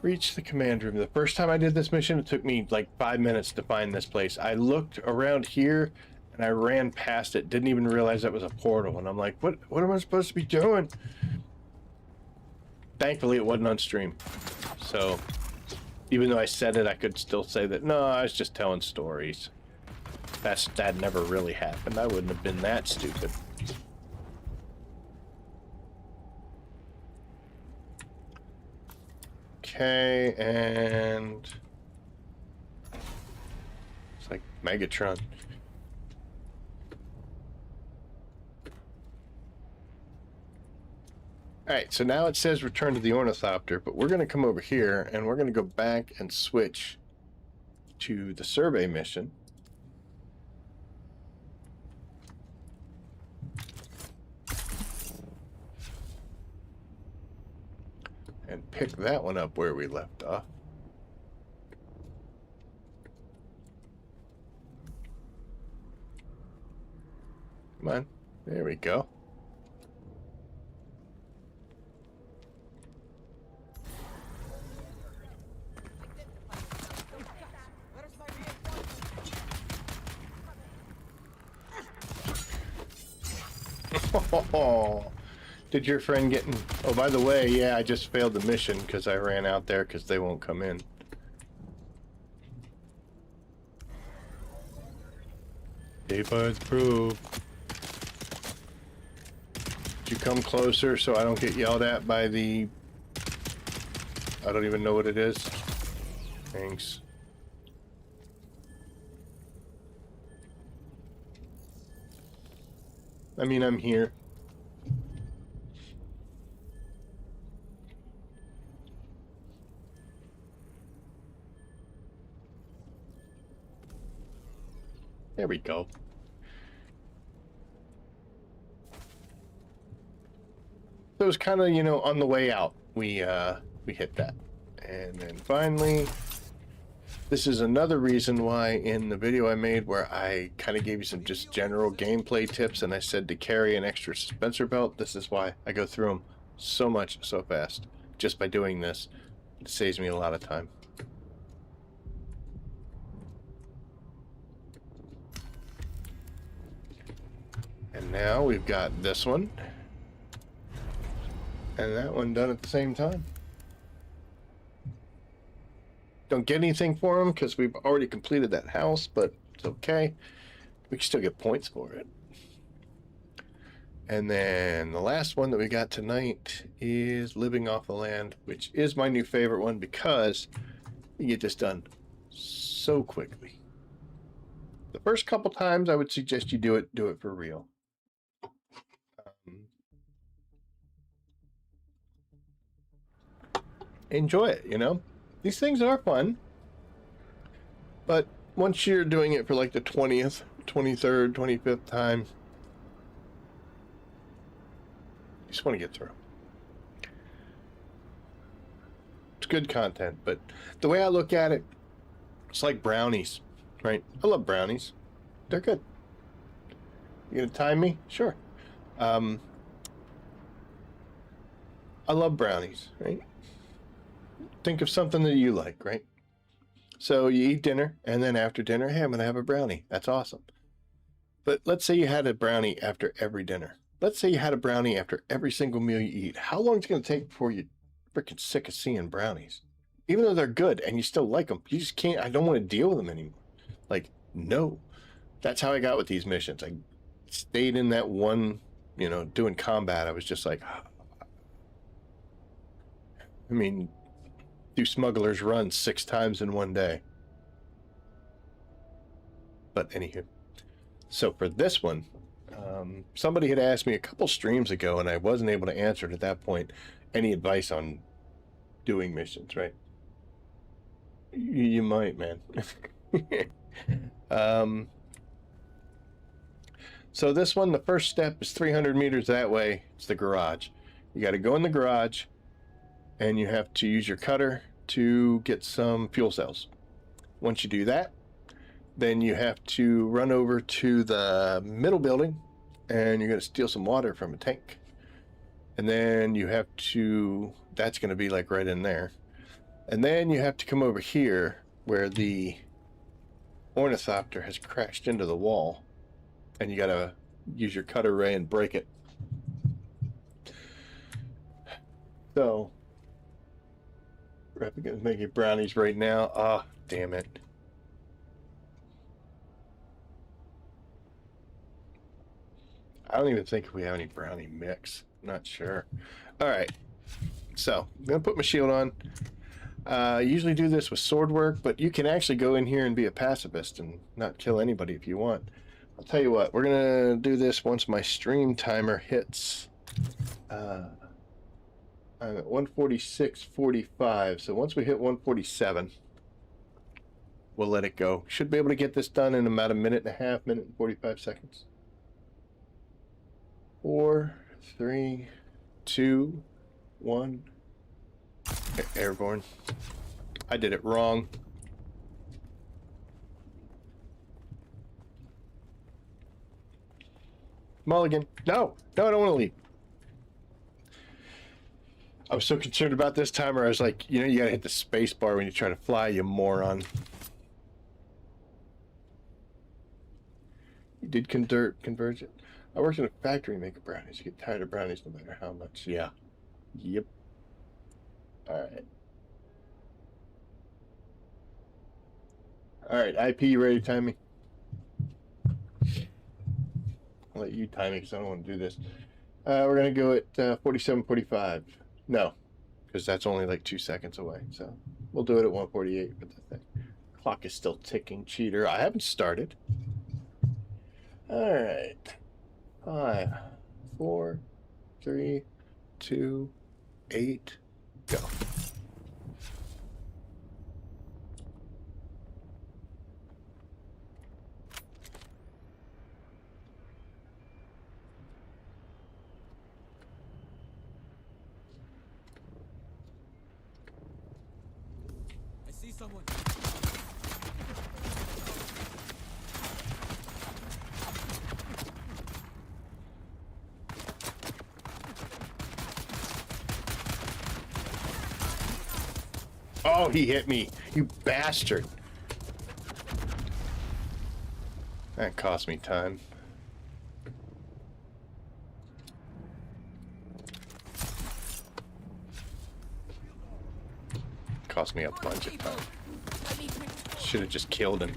Reach the command room. The first time I did this mission, it took me like 5 minutes to find this place. I looked around here and I ran past it. Didn't even realize that was a portal. And I'm like, what am I supposed to be doing? Thankfully, it wasn't on stream. So, even though I said it, I could still say that, no, I was just telling stories. That never really happened. I wouldn't have been that stupid. Okay, and it's like Megatron. Alright, so now it says return to the ornithopter, but we're going to come over here and we're going to go back and switch to the survey mission. And pick that one up where we left off. Come on, there we go. Did your friend get in? Oh, by the way, yeah, I just failed the mission because I ran out there because they won't come in. Daybird's proof. Could you come closer so I don't get yelled at by the... I don't even know what it is. Thanks. I mean, I'm here. There we go. So it was kind of, you know, on the way out, we hit that. And then finally, this is another reason why in the video I made where I kind of gave you some just general gameplay tips and I said to carry an extra suspensor belt. This is why I go through them so much, so fast. Just by doing this, it saves me a lot of time. And now we've got this one and that one done at the same time. Don't get anything for them because we've already completed that house, but it's okay. We can still get points for it. And then the last one that we got tonight is Living Off the Land, which is my new favorite one because you get this done so quickly. The first couple times I would suggest you do it for real. Enjoy it, you know? These things are fun, but once you're doing it for like the 20th, 23rd, 25th time, you just want to get through. It's good content, but the way I look at it, it's like brownies, right? I love brownies. They're good. You gonna time me? Sure. I love brownies, right? Think of something that you like, right? So you eat dinner, and then after dinner, hey, I'm going to have a brownie. That's awesome. But let's say you had a brownie after every dinner. Let's say you had a brownie after every single meal you eat. How long is it going to take before you're freaking sick of seeing brownies? Even though they're good and you still like them, you just can't, I don't want to deal with them anymore. Like, no. That's how I got with these missions. I stayed in that one, you know, doing combat. I was just like, I mean, do Smuggler's Run 6 times in one day. But anywho, so for this one, somebody had asked me a couple streams ago and I wasn't able to answer it at that point. Any advice on doing missions, right? You might, man. So this one, the first step is 300 meters that way. It's the garage. You got to go in the garage and you have to use your cutter to get some fuel cells. Once you do that, then you have to run over to the middle building and you're going to steal some water from a tank. And then you have to, that's going to be like right in there. And then you have to come over here where the ornithopter has crashed into the wall. And you got to use your cutter ray and break it. So, we're going to make it brownies right now. Ah, damn it. I don't even think we have any brownie mix. Not sure. All right. So I'm going to put my shield on. I usually do this with sword work, but you can actually go in here and be a pacifist and not kill anybody if you want. I'll tell you what, we're going to do this once my stream timer hits. I'm at 146.45, so once we hit 147, we'll let it go. Should be able to get this done in about a minute and a half, minute and 45 seconds. 4, 3, 2, 1. Airborne. I did it wrong. Mulligan. No, I don't want to leave. I was so concerned about this timer. I was like, you know, you gotta hit the space bar when you try to fly, you moron. You did converge it. I worked in a factory making brownies. You get tired of brownies no matter how much. Yeah. Yep. Alright. Alright, IP, you ready to time me? I'll let you time me because I don't want to do this. We're going to go at 47:45. No, because that's only like 2 seconds away. So we'll do it at 1:48 for the thing. Clock is still ticking, cheater. I haven't started. Alright. 5, 4, 3, 2, 8, go. I see someone. Oh, he hit me. You bastard. That cost me time. Cost me a bunch of time. Should have just killed him.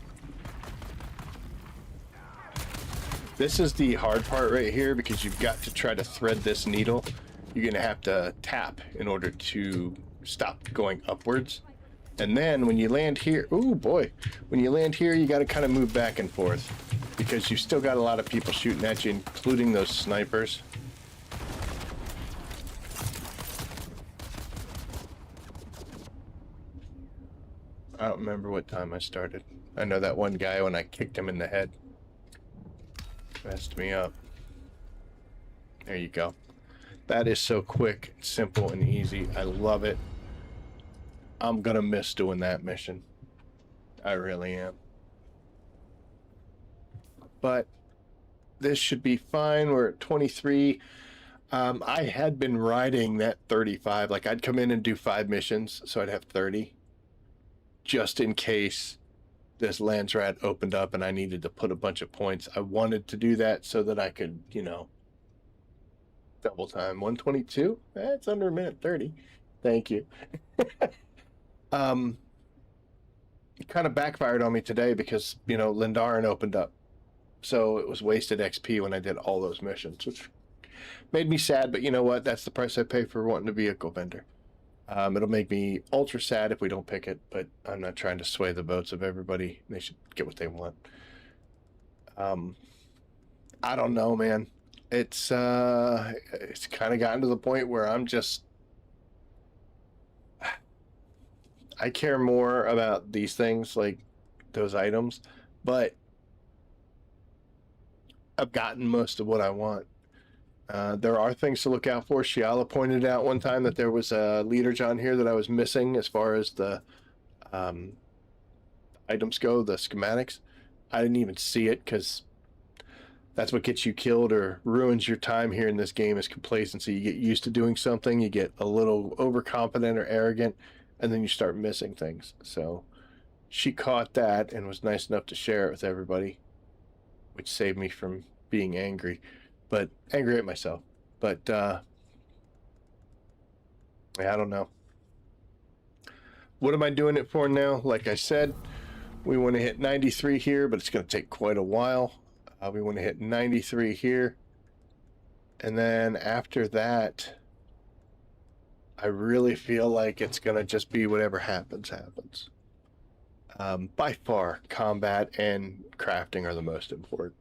This is the hard part right here because you've got to try to thread this needle. You're going to have to tap in order to stop going upwards. And then when you land here, oh boy, when you land here, you got to kind of move back and forth because you've still got a lot of people shooting at you, including those snipers. I don't remember what time I started. I know that one guy, when I kicked him in the head, messed me up. There you go. That is so quick, simple, and easy. I love it. I'm gonna miss doing that mission. I really am. But this should be fine. We're at 23. I had been riding that 35. Like, I'd come in and do 5 missions, so I'd have 30. Just in case this Landsraad opened up and I needed to put a bunch of points. I wanted to do that so that I could, you know, double time. 122? That's under a minute 30. Thank you. It kind of backfired on me today because, you know, Lindarin opened up. So it was wasted XP when I did all those missions, which made me sad, but you know what? That's the price I pay for wanting a vehicle vendor. It'll make me ultra sad if we don't pick it, but I'm not trying to sway the votes of everybody. They should get what they want. I don't know, man. It's kind of gotten to the point where I'm just... I care more about these things, like those items, but I've gotten most of what I want. There are things to look out for. Shiala pointed out one time that there was a leader John here that I was missing as far as the items go, the schematics. I didn't even see it because that's what gets you killed or ruins your time here in this game is complacency. You get used to doing something, you get a little overconfident or arrogant, and then you start missing things. So she caught that and was nice enough to share it with everybody, which saved me from being angry. But angry at myself. But yeah, I don't know. What am I doing it for now? Like I said, we want to hit 93 here, but it's going to take quite a while. We want to hit 93 here. And then after that, I really feel like it's going to just be whatever happens, happens. By far, combat and crafting are the most important.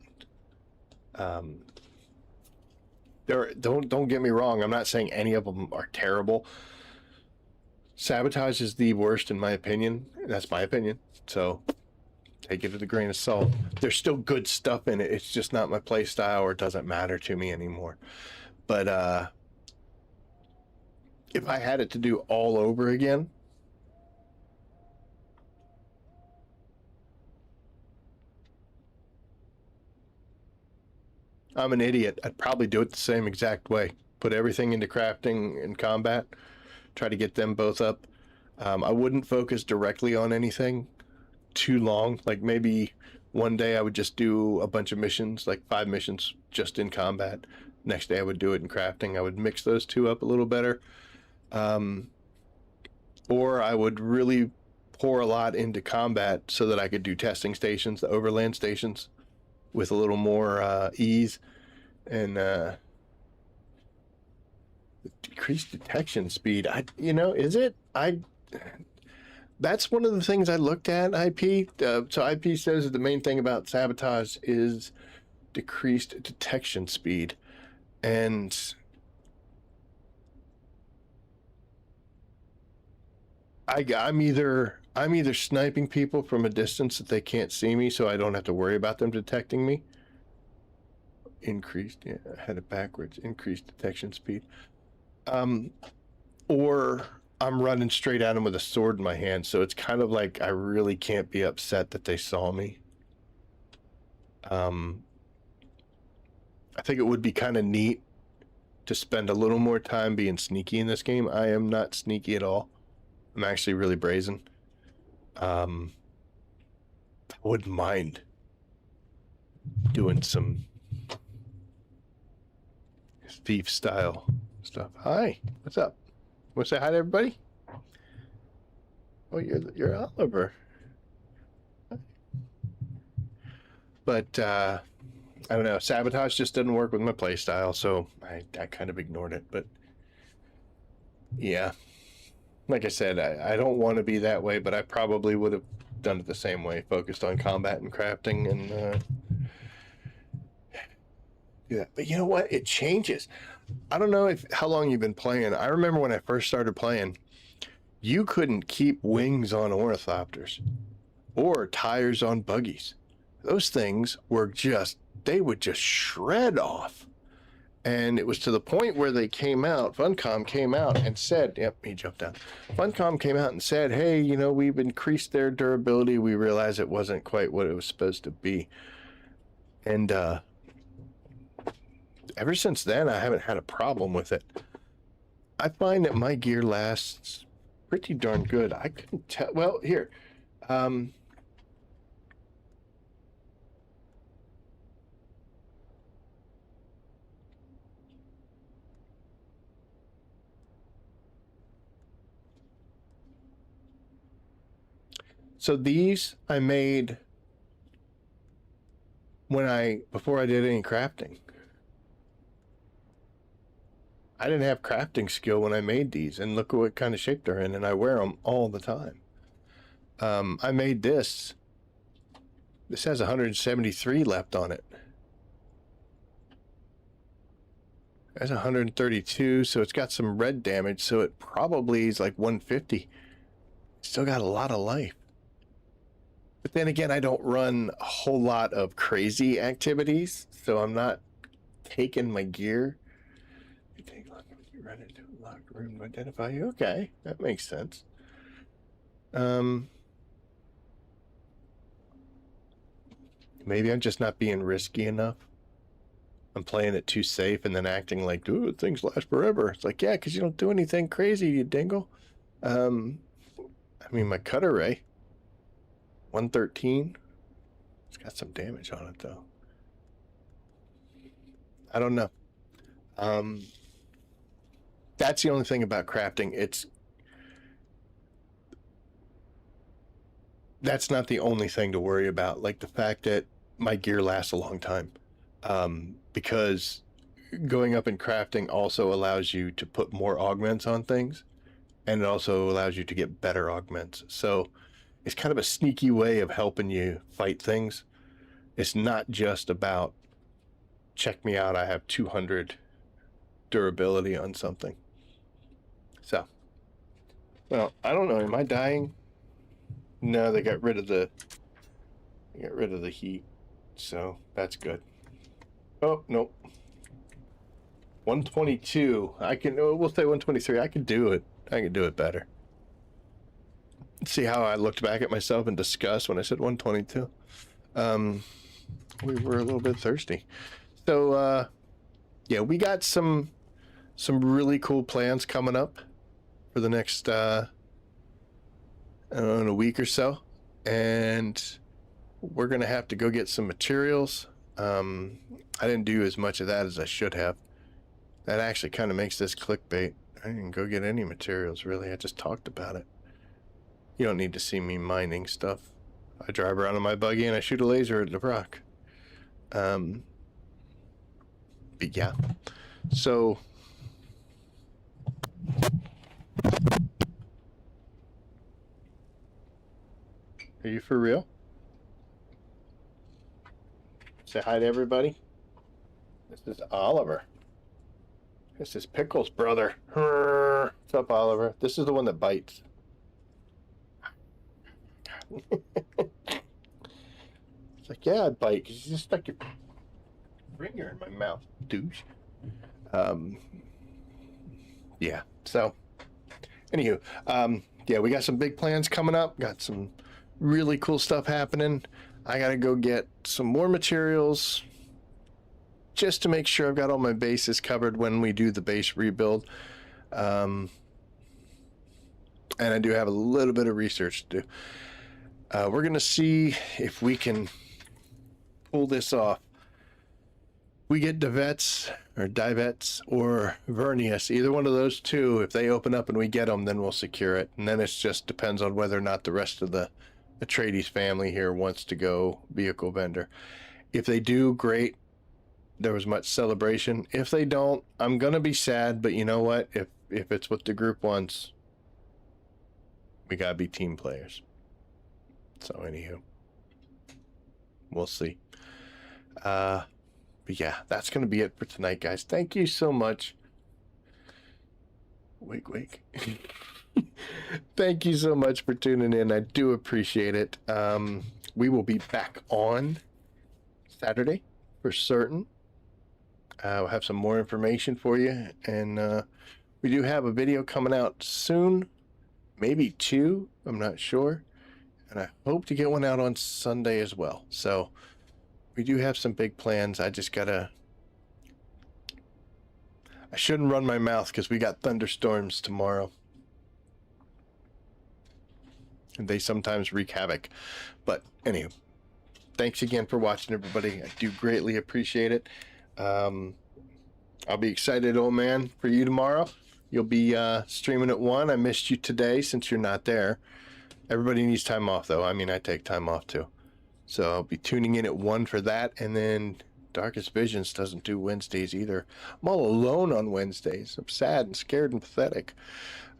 Don't get me wrong. I'm not saying any of them are terrible. Sabotage is the worst in my opinion. That's my opinion. So take it with a grain of salt. There's still good stuff in it. It's just not my play style, or it doesn't matter to me anymore. But if I had it to do all over again, I'm an idiot. I'd probably do it the same exact way. Put everything into crafting and combat. Try to get them both up. I wouldn't focus directly on anything too long. Like maybe one day I would just do a bunch of missions, like 5 missions just in combat. Next day I would do it in crafting. I would mix those two up a little better. Or I would really pour a lot into combat so that I could do testing stations, the overland stations, with a little more ease. And decreased detection speed. That's one of the things I looked at, IP. So IP says that the main thing about sabotage is decreased detection speed. And I'm either sniping people from a distance that they can't see me, so I don't have to worry about them detecting me. Increased, yeah, I had it backwards. Increased detection speed. Or I'm running straight at them with a sword in my hand, so it's kind of like I really can't be upset that they saw me. I think it would be kind of neat to spend a little more time being sneaky in this game. I am not sneaky at all. I'm actually really brazen. I wouldn't mind doing some thief style stuff. Hi, what's up? Want to say hi to everybody? Oh, you're Oliver. But I don't know. Sabotage just didn't work with my playstyle, so I kind of ignored it. But yeah, like I said, I don't want to be that way, but I probably would have done it the same way, focused on combat and crafting and yeah. But you know what? It changes. I don't know how long you've been playing. I remember when I first started playing, you couldn't keep wings on ornithopters or tires on buggies. Those things were they would just shred off. And it was to the point where they came out, Funcom came out and said, yep, he jumped down. Funcom came out and said, hey, we've increased their durability. We realized it wasn't quite what it was supposed to be. And ever since then, I haven't had a problem with it. I find that my gear lasts pretty darn good. I couldn't tell. Well, here. So these I made before I did any crafting. I didn't have crafting skill when I made these, and look at what kind of shape they're in, and I wear them all the time. I made this. This has 173 left on it. It has 132, so it's got some red damage, so it probably is like 150. Still got a lot of life. But then again, I don't run a whole lot of crazy activities, so I'm not taking my gear. You take a look when you run into a locked room to identify you. Okay, that makes sense. Maybe I'm just not being risky enough. I'm playing it too safe and then acting like, ooh, things last forever. It's like, yeah, because you don't do anything crazy, you dingle. I mean, my cutter ray, 113. It's got some damage on it, though. I don't know. That's the only thing about crafting. That's not the only thing to worry about. Like the fact that my gear lasts a long time. Because going up in crafting also allows you to put more augments on things, and it also allows you to get better augments. So it's kind of a sneaky way of helping you fight things. It's not just about, check me out, I have 200 durability on something. So, well, I don't know, am I dying? No, they got rid of the heat, so that's good. Oh, nope. 122. We'll say 123. I can do it. I can do it better. See how I looked back at myself in disgust when I said 122? We were a little bit thirsty. So, yeah, we got some really cool plans coming up for the next, I don't know, in a week or so. And we're going to have to go get some materials. I didn't do as much of that as I should have. That actually kind of makes this clickbait. I didn't go get any materials, really. I just talked about it. You don't need to see me mining stuff. I drive around in my buggy and I shoot a laser at the rock. But yeah. So... Are you for real? Say hi to everybody. This is Oliver. This is Pickle's brother. What's up, Oliver? This is the one that bites. It's like, yeah, I'd bite because you just stuck your finger in my mouth, douche. Yeah, so, anywho, yeah, we got some big plans coming up. Got some really cool stuff happening. I gotta go get some more materials just to make sure I've got all my bases covered when we do the base rebuild. And I do have a little bit of research to do. We're gonna see if we can pull this off. We get Divets or Vernius, either one of those two. If they open up and we get them, then we'll secure it. And then it just depends on whether or not the rest of the Atreides family here wants to go vehicle vendor. If they do, great. There was much celebration. If they don't, I'm gonna be sad, but you know what? If it's what the group wants, we gotta be team players. So anywho, we'll see. But yeah, that's gonna be it for tonight, guys. Thank you so much. Wake. Thank you so much for tuning in. I do appreciate it. We will be back on Saturday for certain. We'll have some more information for you, and we do have a video coming out soon, maybe 2, I'm not sure, and I hope to get one out on Sunday as well. So we do have some big plans. I shouldn't run my mouth because we got thunderstorms tomorrow, and they sometimes wreak havoc. But anyway, thanks again for watching, everybody. I do greatly appreciate it. I'll be excited, old man, for you tomorrow. You'll be streaming at 1. I missed you today since you're not there. Everybody needs time off, though. I mean, I take time off, too. So I'll be tuning in at 1 for that. And then Darkest Visions doesn't do Wednesdays either. I'm all alone on Wednesdays. I'm sad and scared and pathetic.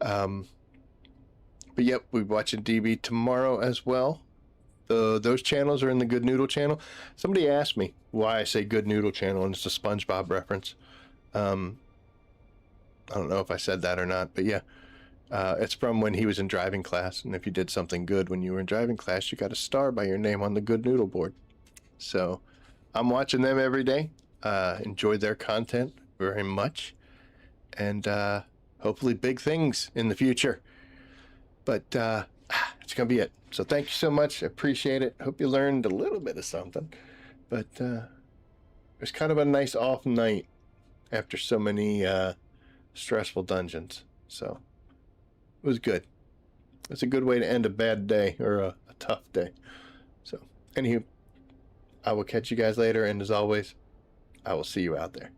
But yep, we'll be watching DB tomorrow as well. Those channels are in the Good Noodle channel. Somebody asked me why I say Good Noodle channel, and it's a SpongeBob reference. I don't know if I said that or not, but yeah. It's from when he was in driving class, and if you did something good when you were in driving class, you got a star by your name on the Good Noodle board. So I'm watching them every day. Enjoy their content very much, and hopefully big things in the future. But it's gonna be it. So thank you so much. I appreciate it. Hope you learned a little bit of something. But it was kind of a nice off night after so many stressful dungeons. So it was good. It's a good way to end a bad day, or a tough day. So anywho, I will catch you guys later, and as always, I will see you out there.